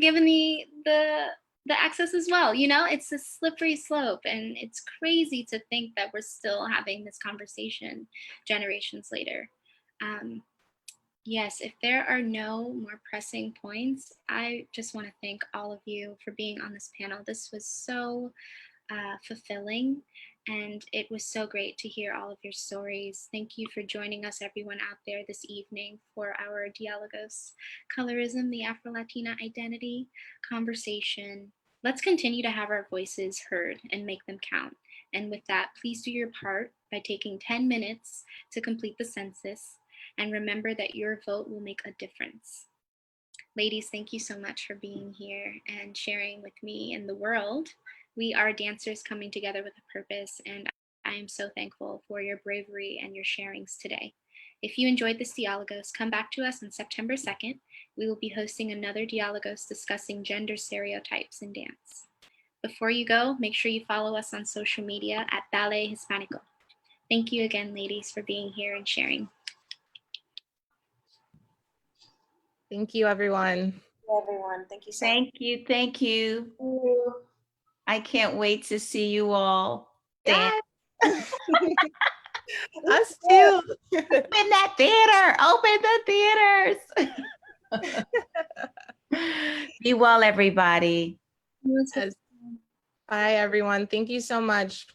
given the access as well. You know, it's a slippery slope, and it's crazy to think that we're still having this conversation generations later. Yes, if there are no more pressing points, I just want to thank all of you for being on this panel. This was so fulfilling, and it was so great to hear all of your stories. Thank you for joining us, everyone out there this evening, for our Diálogos, Colorism, the Afro-Latina Identity conversation. Let's continue to have our voices heard and make them count. And with that, please do your part by taking 10 minutes to complete the census, and remember that your vote will make a difference. Ladies, thank you so much for being here and sharing with me and the world. We are dancers coming together with a purpose, and I am so thankful for your bravery and your sharings today. If you enjoyed this Diálogos, come back to us on September 2nd. We will be hosting another Diálogos discussing gender stereotypes in dance. Before you go, make sure you follow us on social media at Ballet Hispánico. Thank you again, ladies, for being here and sharing. Thank you, everyone. Everyone, thank you so much. Thank you. Thank you. I can't wait to see you all. Yes. Us too. Open that theater. Open the theaters. Be well, everybody. Yes. Bye, everyone. Thank you so much.